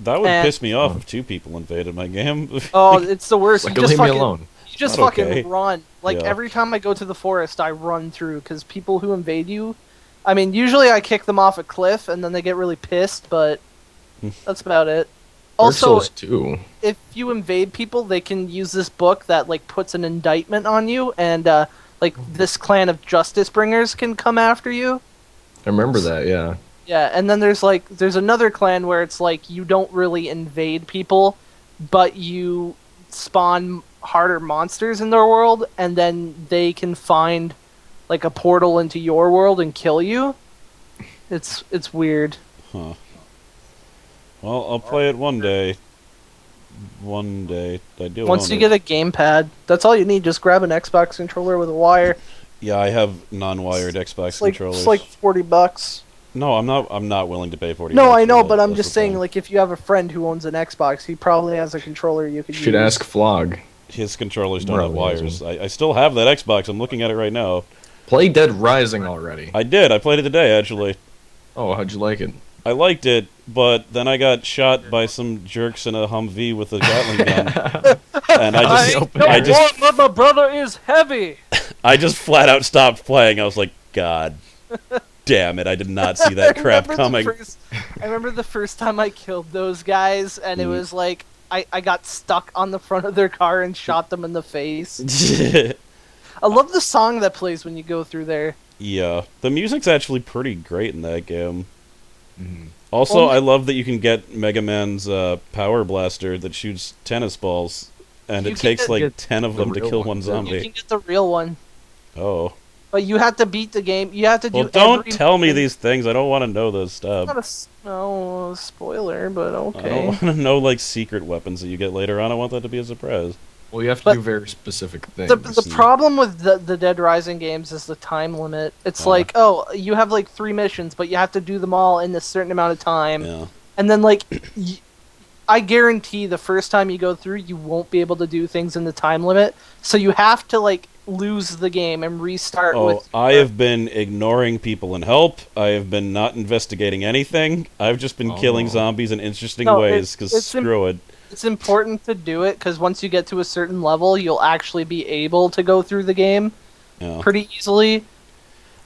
That would And- piss me off if 2 people invaded my game. Oh, it's the worst. Like, You just leave me fucking, alone. you just Not fucking okay. run. Like, Yeah. every time I go to the forest, I run through, because people who invade you, I mean, usually I kick them off a cliff, and then they get really pissed, but that's about it. Dark Also, Souls 2. if you invade people, they can use this book that like puts an indictment on you, and like this clan of justice bringers can come after you. I remember that, yeah. Yeah, and then there's another clan where it's like you don't really invade people, but you spawn harder monsters in their world, and then they can find like a portal into your world and kill you. It's weird. Huh. Well, I'll play it one day. One day. I do Once own you it. get a gamepad, that's all you need. Just grab an Xbox controller with a wire. Yeah, I have non-wired Xbox It's like controllers. it's like $40. No, I'm not willing to pay 40. No, bucks I for know, that. but I'm That's just the saying, thing. like, if you have a friend who owns an Xbox, he probably has a controller you could You should use. ask Flog. His controllers don't have Probably wires. isn't. I still have that Xbox. I'm looking at it right now. Play Dead Rising already. I did. I played it today, actually. Oh, how'd you like it? I liked it, but then I got shot by some jerks in a Humvee with a Gatling gun, and I just my brother is heavy. I just flat out stopped playing. I was like, God damn it! I did not see that crap coming. I remember the first time I killed those guys, and it was like I got stuck on the front of their car and shot them in the face. I love the song that plays when you go through there. Yeah, the music's actually pretty great in that game. Mhm. Also, Only- I love that you can get Mega Man's power blaster that shoots tennis balls, and You it can takes get like 10 of the them to real kill one, one too. You zombie. can get the real one, Oh. but you have to beat the game. You have to do. Well, don't every tell me mission. these things. I don't want to know this stuff. Not a spoiler, but I okay. don't want to know like secret weapons that you get later on. I want that to be a surprise. Well, you have to But do very specific things. The problem with the Dead Rising games is the time limit. It's like, oh, you have like 3 missions, but you have to do them all in a certain amount of time. Yeah. And then like, I guarantee the first time you go through, you won't be able to do things in the time limit. So you have to like lose the game and restart Oh, with. I have been ignoring people in help. I have been not investigating anything. I've just been killing Oh. zombies in interesting No, ways because it's screw it. It's important to do it because once you get to a certain level, you'll actually be able to go through the game Yeah. pretty easily.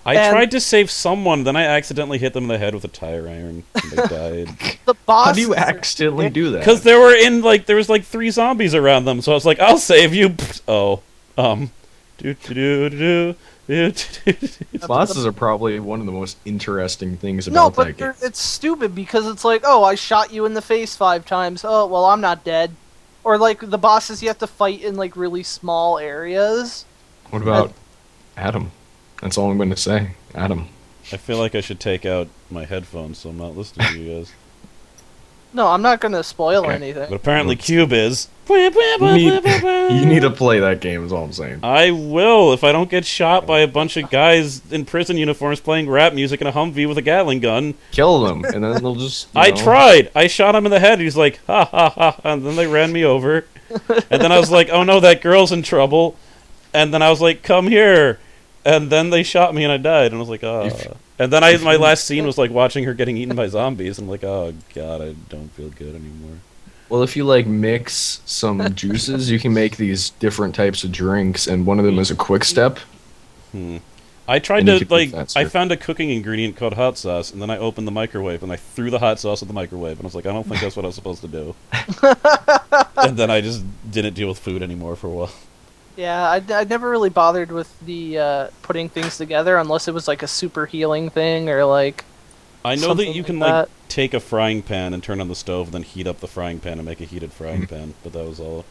I and- tried to save someone, then I accidentally hit them in the head with a tire iron, and they died. The boss. How do you accidentally do that? Because there was like 3 zombies around them, so I was like, I'll save you. Oh, do do do do do do. Bosses are probably one of the most interesting things No, about but that game. it's stupid because it's like, oh, I shot you in the face 5 times. Oh, well, I'm not dead. Or like the bosses you have to fight in like really small areas. What about Adam? That's all I'm going to say. Adam. I feel like I should take out my headphones so I'm not listening to you guys. No, I'm not gonna spoil Okay, But anything. apparently Cube is. You need to play that game, is all I'm saying. I will if I don't get shot by a bunch of guys in prison uniforms playing rap music in a Humvee with a Gatling gun. Kill them, and then they'll just. I tried. I shot him in the head. He's like, ha ha ha, and then they ran me over. And then I was like, oh no, that girl's in trouble. And then I was like, come here. And then they shot me and I died. And I was like, oh. And then my last scene was like watching her getting eaten by zombies. I'm like, oh god, I don't feel good anymore. Well, if you like mix some juices, you can make these different types of drinks, and one of them is a quick step. I tried And you to could like do that, I sir. found a cooking ingredient called hot sauce, and then I opened the microwave and I threw the hot sauce at the microwave, and I was like, I don't think that's what I was supposed to do. And then I just didn't deal with food anymore for a while. Yeah, I never really bothered with the putting things together unless it was like a super healing thing or like. I know that Something you like can that. like take a frying pan and turn on the stove, and then heat up the frying pan and make a heated frying pan, but that was all.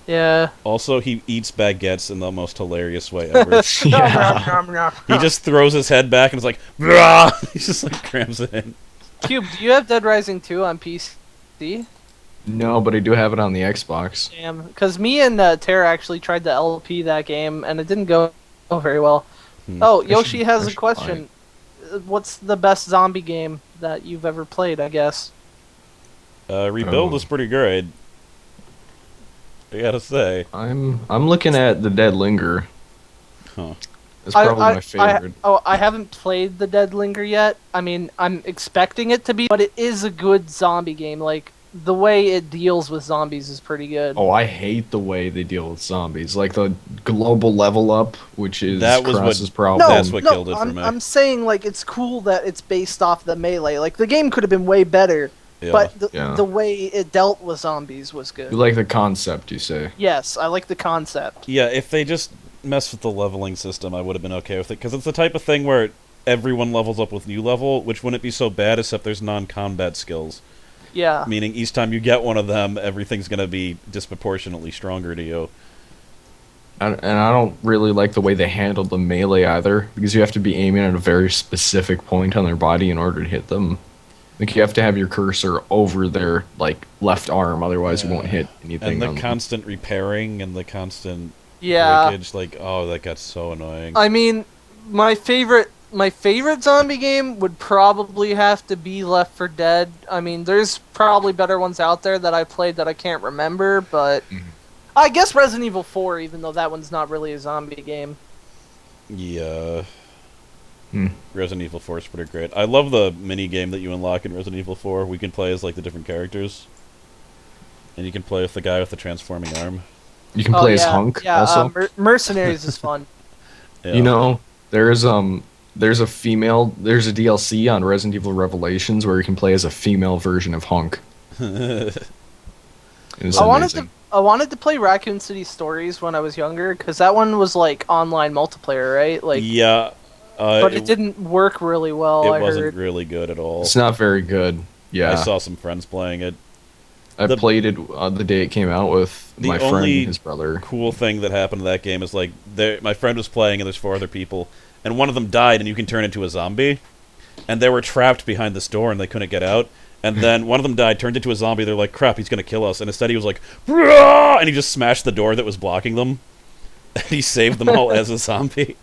Yeah. Also, he eats baguettes in the most hilarious way ever. Yeah. He just throws his head back and is like, "Rah!" He just like crams it in. Cube, do you have Dead Rising 2 on PC? No, but I do have it on the Xbox. Damn, because me and Tara actually tried to LP that game, and it didn't go very well. Oh, Yoshi has a question. What's the best zombie game that you've ever played, I guess? Rebuild is pretty great. I gotta say. I'm looking at the Dead Linger. Huh. That's probably my favorite. I haven't played the Dead Linger yet. I mean, I'm expecting it to be, but it is a good zombie game. Like, the way it deals with zombies is pretty good. Oh, I hate the way they deal with zombies. Like the global level up, which is Cross's problem. That's what killed it for me. I'm saying, like, it's cool that it's based off the Melee. Like, the game could have been way better, but the way it dealt with zombies was good. You like the concept, you say? Yes, I like the concept. Yeah, if they just messed with the leveling system, I would have been okay with it. Because it's the type of thing where everyone levels up with new level, which wouldn't be so bad except there's non-combat skills. Yeah. Meaning each time you get one of them, everything's going to be disproportionately stronger to you. And I don't really like the way they handled the melee either, because you have to be aiming at a very specific point on their body in order to hit them. Like, you have to have your cursor over their, like, left arm, otherwise you won't hit anything. And the constant repairing and the constant Yeah. breakage, like, oh, that got so annoying. I mean, my favorite zombie game would probably have to be Left 4 Dead. I mean, there's probably better ones out there that I played that I can't remember, but I guess Resident Evil 4, even though that one's not really a zombie game. Yeah. Resident Evil 4 is pretty great. I love the mini game that you unlock in Resident Evil 4. We can play as, like, the different characters. And you can play with the guy with the transforming arm. You can play as Hunk also. Mercenaries is fun. Yeah. You know, there's a DLC on Resident Evil Revelations where you can play as a female version of Hunk. It's amazing. I wanted to play Raccoon City Stories when I was younger, because that one was like online multiplayer, right? Like, yeah. But it didn't work really well. It wasn't really good at all. It's not very good. Yeah. I saw some friends playing it. I played it the day it came out with my friend and his brother. The cool thing that happened to that game is, like, my friend was playing and there's 4 other people, and one of them died and you can turn into a zombie, and they were trapped behind this door and they couldn't get out, and then one of them died, turned into a zombie, they're like, crap, he's gonna kill us, and instead he was like, "Brah!" and he just smashed the door that was blocking them, and he saved them all as a zombie,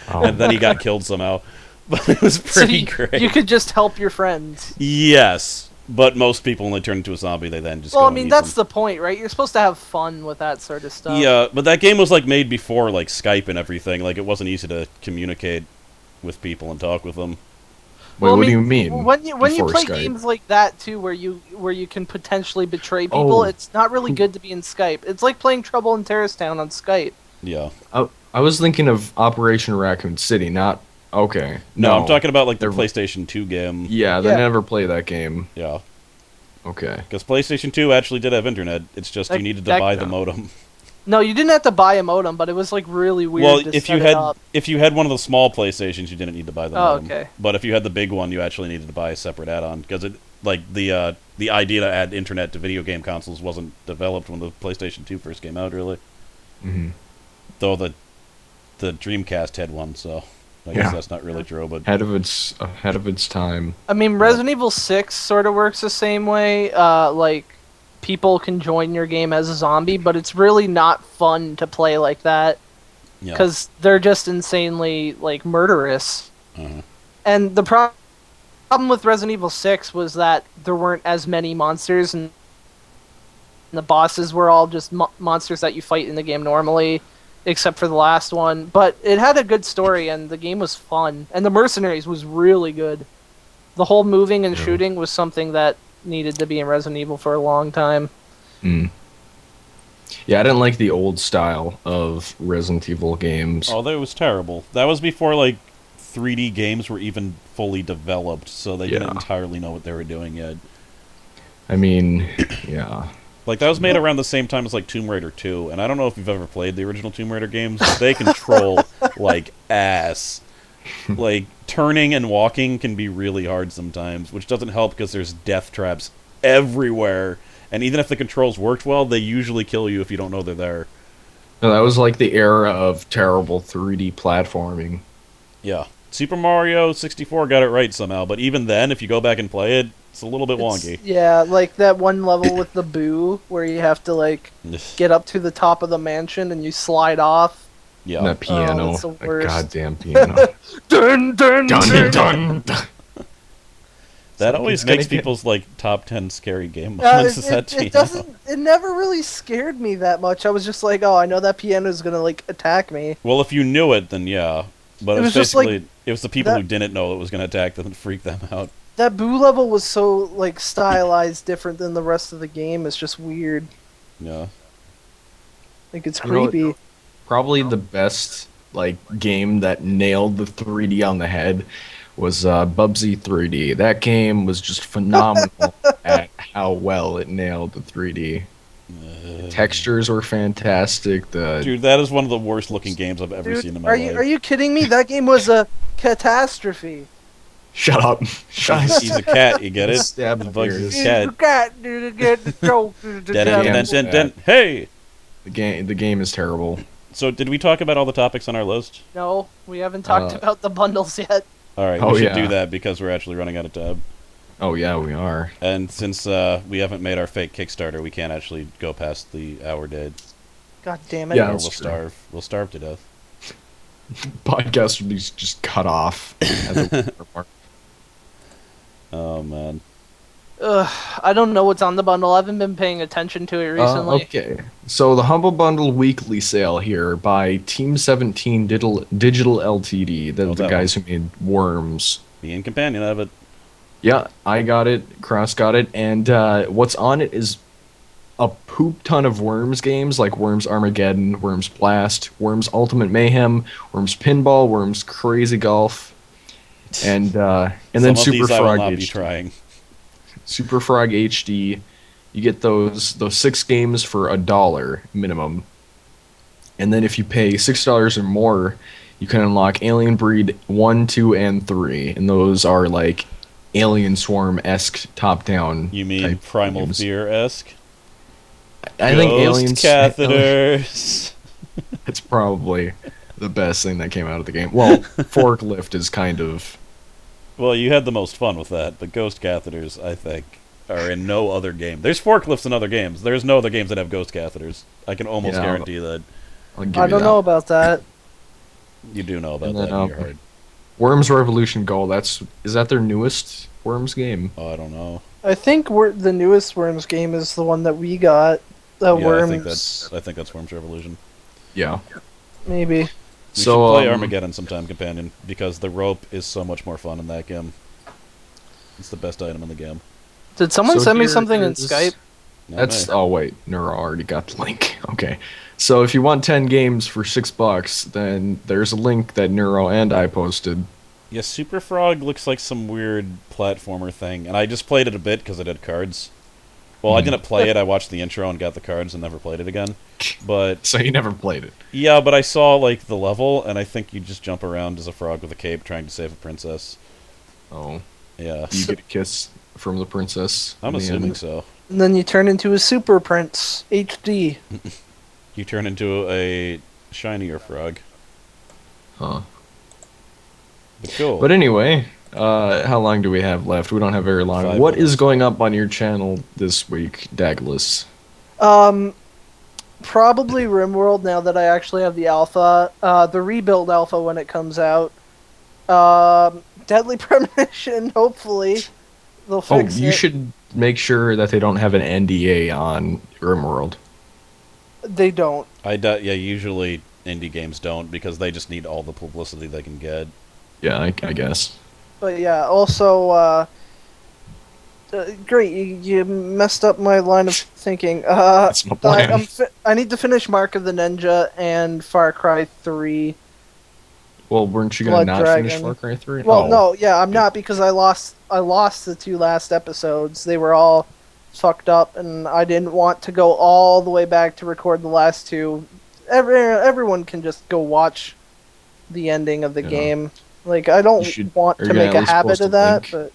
and then he got killed somehow, but it was pretty great. You could just help your friends. Yes. But most people, when they turn into a zombie, they then just Well, go I mean, and that's use them. the point, right? You're supposed to have fun with that sort of stuff. Yeah, but that game was, like, made before, like, Skype and everything. Like, it wasn't easy to communicate with people and talk with them. Wait, what do you mean? When you play Skype? games like that too, where you can potentially betray people, it's not really good to be in Skype. It's like playing Trouble in Terrorist Town on Skype. Yeah. I was thinking of Operation Raccoon City, not... Okay. No, I'm talking about, like, the PlayStation 2 game. Yeah, they never play that game. Yeah. Okay. Because PlayStation 2 actually did have internet. It's just you needed to buy the modem. No, you didn't have to buy a modem, but it was like really weird to set it up. If you had one of the small PlayStations, you didn't need to buy the modem. Okay. But if you had the big one, you actually needed to buy a separate add-on because the idea to add internet to video game consoles wasn't developed when the PlayStation 2 first came out, really. Mm-hmm. Though the Dreamcast had one, so I guess that's not really true. But ahead of its time. I mean, Resident Evil 6 sort of works the same way. Like, people can join your game as a zombie, but it's really not fun to play like that because they're just insanely, like, murderous. And the problem with Resident Evil 6 was that there weren't as many monsters, and the bosses were all just monsters that you fight in the game normally, except for the last one. But it had a good story, and the game was fun. And the Mercenaries was really good. The whole moving and shooting was something that needed to be in Resident Evil for a long time. Yeah, I didn't like the old style of Resident Evil games. Oh, that was terrible. That was before, like, 3D games were even fully developed, so they didn't entirely know what they were doing yet. I mean, yeah. Like, that was made around the same time as, like, Tomb Raider 2, and I don't know if you've ever played the original Tomb Raider games, but they control like ass. Like, turning and walking can be really hard sometimes, which doesn't help because there's death traps everywhere, and even if the controls worked well, they usually kill you if you don't know they're there. No, that was like the era of terrible 3D platforming. Yeah. Super Mario 64 got it right somehow, but even then, if you go back and play it, it's a little bit wonky. Yeah, like that one level with the boo where you have to like get up to the top of the mansion and you slide off. Yeah. And that piano, that's the that worst. goddamn piano. Dun dun dun, dun. dun. That always it's gonna makes get- people's like top 10 scary game moments. Is that it piano. doesn't. It never really scared me that much. I was just like, oh, I know that piano is gonna like attack me. Well, if you knew it, then yeah. But It it was was just like basically it was the people that- who didn't know it was going to attack them and freak them out. That boo level was so like stylized different than the rest of the game. It's just weird. Yeah. Like it's You know what? creepy. Probably the best like game that nailed the 3D on the head was Bubsy 3D. That game was just phenomenal at how well it nailed the 3D. Textures were fantastic. Dude, that is one of the worst looking games I've ever Dude, seen in my are life. you kidding me? That game was a catastrophe. Shut up. Shut He's a cat, you get it? Stab The in bug's the his ears. cat. You got to get the joke. Dun, dun, dun, dun, dun. Hey! The game is terrible. So, did we talk about all the topics on our list? No, we haven't talked about the bundles yet. Alright, Oh, we should yeah. do that because we're actually running out of time. Oh yeah, we are. And since we haven't made our fake Kickstarter, we can't actually go past the hour dead. God damn it. Yeah. Or That's we'll true. starve. We'll starve to death. Podcast would be just cut off. At the mark. Oh, man. I don't know what's on the bundle. I haven't been paying attention to it recently. Okay, so the Humble Bundle weekly sale here by Team 17 Digital Ltd. The that guys who made Worms. Me and companion have it. Yeah, I got it. Cross got it, and what's on it is a poop ton of Worms games like Worms Armageddon, Worms Blast, Worms Ultimate Mayhem, Worms Pinball, Worms Crazy Golf, and then Some of Super these I will Frog not be HD. trying. Super Frog HD. You get those 6 games for $1 minimum. And then if you pay $6 or more, you can unlock Alien Breed 1, 2, and 3. And those are like Alien Swarm-esque top-down. You mean type Primal games. Fear-esque? I think Ghost Aliens catheters. It's probably the best thing that came out of the game. Well, Forklift is kind of Well, you had the most fun with that, but ghost catheters, I think, are in no other game. There's forklifts in other games. There's no other games that have ghost catheters. I can almost Yeah. guarantee that. I'll give I you don't that. know about that. You do know about And that then, in your heart. Worms Revolution Gold. Is that their newest Worms game? Oh, I don't know. I think the newest Worms game is the one that we got. Yeah, Worms, I think that's Worms Revolution. Yeah. maybe. We So, should play um, Armageddon sometime, companion, because the rope is so much more fun in that game. It's the best item in the game. Did someone So send me here something in is- Skype? Not That's me. oh wait, Neuro already got the link. Okay, so if you want 10 games for $6, then there's a link that Neuro and I posted. Yeah, Super Frog looks like some weird platformer thing, and I just played it a bit because it had cards. Well, I didn't play it. I watched the intro and got the cards and never played it again. But So you never played it. yeah, but I saw like the level, and I think you just jump around as a frog with a cape trying to save a princess. Oh, Yeah, you get a kiss from the princess. I'm in the assuming end. so. And then you turn into a Super Prince HD. You turn into a shinier frog. Huh. But cool. But anyway, how long do we have left? We don't have very long. 5 What is minutes. going up on your channel this week, Daglas? Probably RimWorld now that I actually have the alpha. The rebuild alpha when it comes out. Deadly Premonition, hopefully. They'll Oh, fix it. you should make sure that they don't have an NDA on RimWorld. They don't. Yeah, usually indie games don't because they just need all the publicity they can get. Yeah, I guess. But yeah, also, great, you messed up my line of thinking. That's my plan. I need to finish Mark of the Ninja and Far Cry 3. Well, weren't you gonna Blood not finish Dragon. Far Cry 3? Well, Oh. no, yeah, I'm not because I lost the 2 last episodes. They were all fucked up, and I didn't want to go all the way back to record the last 2. Everyone can just go watch the ending of the Yeah. game. Like, I don't You should- want are to you gonna make at a least habit post a of that, link?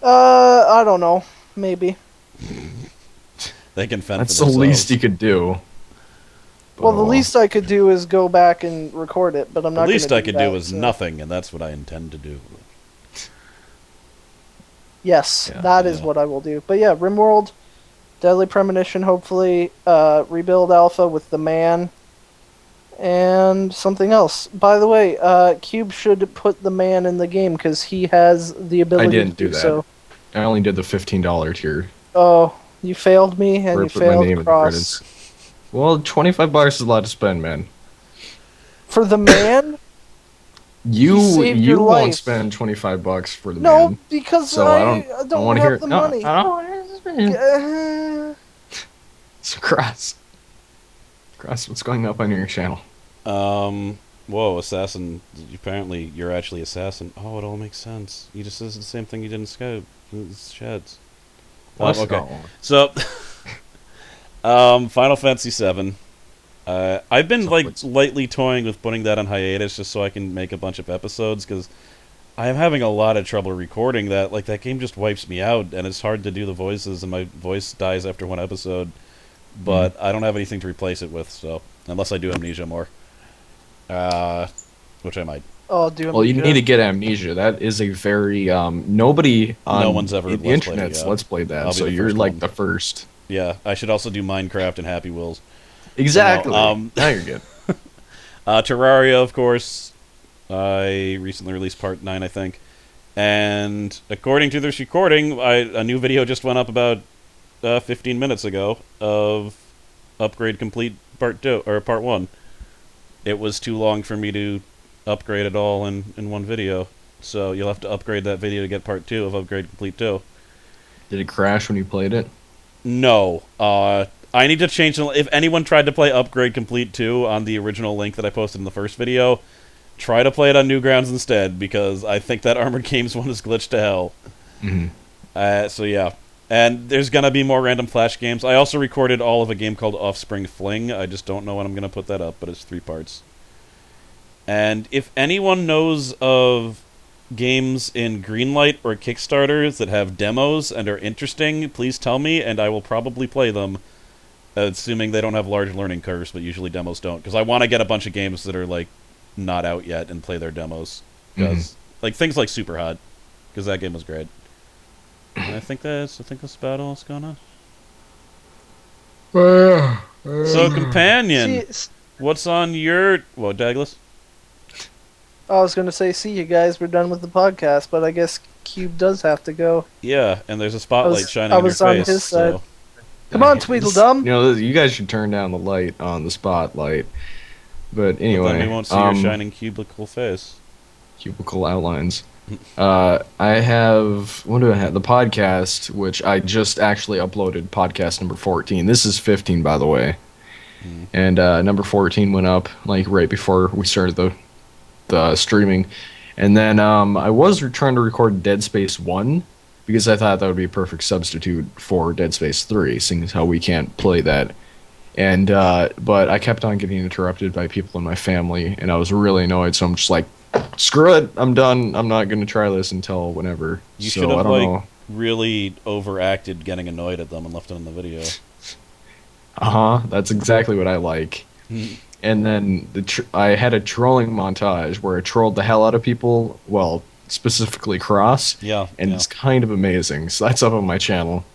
but I don't know, maybe. They can fend That's for the themselves. least you could do. Well, the least I could do is go back and record it, but I'm not. The least gonna I could that, do is so. nothing, and that's what I intend to do. Yes, Yeah, that is yeah. what I will do. But yeah, RimWorld, Deadly Premonition, hopefully, Rebuild Alpha with the man, and something else. By the way, Cube should put the man in the game because he has the ability didn't to do do that. so. I only did the $15 tier. Oh, you failed me, and Where I you put my failed name in the Cross. credits. Well, $25 is a lot to spend, man. For the man? You saved your won't life. spend $25 for the No, man. because So I don't want to have hear the no, money. I don't want to spend. So Cross, what's going up on your channel? Whoa, Assassin. Apparently, you're actually Assassin. Oh, it all makes sense. You just said the same thing you did in Skype. It's Sheds. Okay. So, Final Fantasy VII. I've been lightly toying with putting that on hiatus just so I can make a bunch of episodes because I'm having a lot of trouble recording that. Like that game just wipes me out, and it's hard to do the voices, and my voice dies after one episode. But I don't have anything to replace it with, so unless I do Amnesia more, which I might. Oh, do Well, you need to get Amnesia. That is a very nobody on No one's ever the Let's Played it, internet's yeah. Let's Play that. I'll be So the you're first like one. the first. Yeah, I should also do Minecraft and Happy Wheels. Exactly. No, now you're good. Terraria, of course. I recently released Part 9, I think. And according to this recording, a new video just went up about 15 minutes ago of Upgrade Complete Part 2, or Part 1. It was too long for me to upgrade it all in one video. So you'll have to upgrade that video to get Part 2 of Upgrade Complete 2. Did it crash when you played it? No. I need to change the... If anyone tried to play Upgrade Complete 2 on the original link that I posted in the first video, try to play it on Newgrounds instead, because I think that Armored Games one is glitched to hell. Mm-hmm. So yeah. And there's gonna be more random Flash games. I also recorded all of a game called Offspring Fling. I just don't know when I'm gonna put that up, but it's 3 parts. And if anyone knows of games in Greenlight or Kickstarters that have demos and are interesting, please tell me, and I will probably play them, assuming they don't have large learning curves, but usually demos don't. Because I want to get a bunch of games that are, like, not out yet and play their demos. Because, like, things like Superhot, because that game was great. And I think that's about all that's going on. So, Companion, what's on your... What, Douglas? I was going to say, see you guys, we're done with the podcast, but I guess Cube does have to go. Yeah, and there's a spotlight shining I on your was on face. his side. So. Come on, Tweedledum! You know, you guys should turn down the light on the spotlight. But anyway, Then we won't see your shining cubicle face. Cubicle outlines. I have... What do I have? The podcast, which I just actually uploaded, podcast number 14. This is 15, by the way. And number 14 went up, like, right before we started the streaming. And then I was trying to record Dead Space 1, because I thought that would be a perfect substitute for Dead Space 3, seeing as how we can't play that. And but I kept on getting interrupted by people in my family, and I was really annoyed, so I'm just like, screw it, I'm done. I'm not going to try this until whenever. You so, should I have, don't like, know. really overacted getting annoyed at them and left it in the video. That's exactly what I like. And then I had a trolling montage where I trolled the hell out of people, well, specifically Cross, Yeah, and yeah. it's kind of amazing. So that's up on my channel.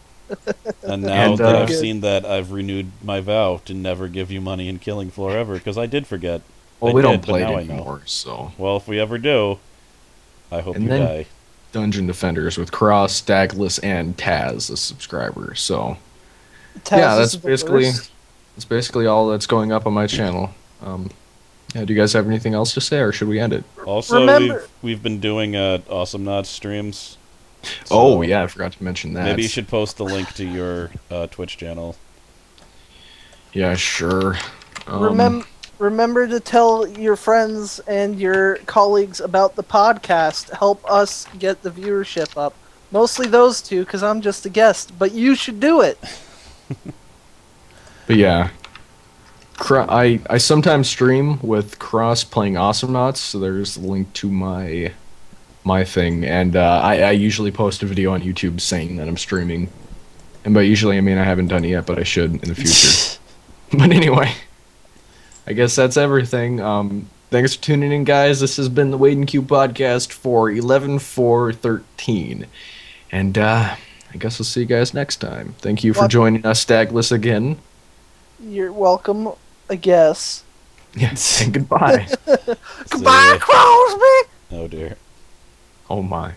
And now And, that I've Good. seen that, I've renewed my vow to never give you money in Killing Floor ever, because I did forget. Well, I we don't did, but play it now I know. anymore, so... Well, if we ever do, I hope And you then- die. Dungeon Defenders with Cross, Dagless, and Taz as subscribers. So Taz yeah, is the worst. that's basically all that's going up on my channel. Yeah, do you guys have anything else to say, or should we end it? Also, Remember- we've been doing Awesome Knots streams. Oh so yeah, I forgot to mention that. Maybe you should post the link to your Twitch channel. Yeah, sure. Remember to tell your friends and your colleagues about the podcast. Help us get the viewership up. Mostly those two, because I'm just a guest. But you should do it. But yeah, I sometimes stream with Cross playing Awesome Knots, so there's a link to my thing, and I usually post a video on YouTube saying that I'm streaming. And by usually I mean I haven't done it yet, but I should in the future. But anyway, I guess that's everything. Thanks for tuning in, guys. This has been the Wade and Q podcast for 11/4/13. And I guess we'll see you guys next time. Thank you for joining us, Stagless, again. You're welcome, I guess. Yes, and goodbye. Goodbye, Crosby! Oh dear. Oh my.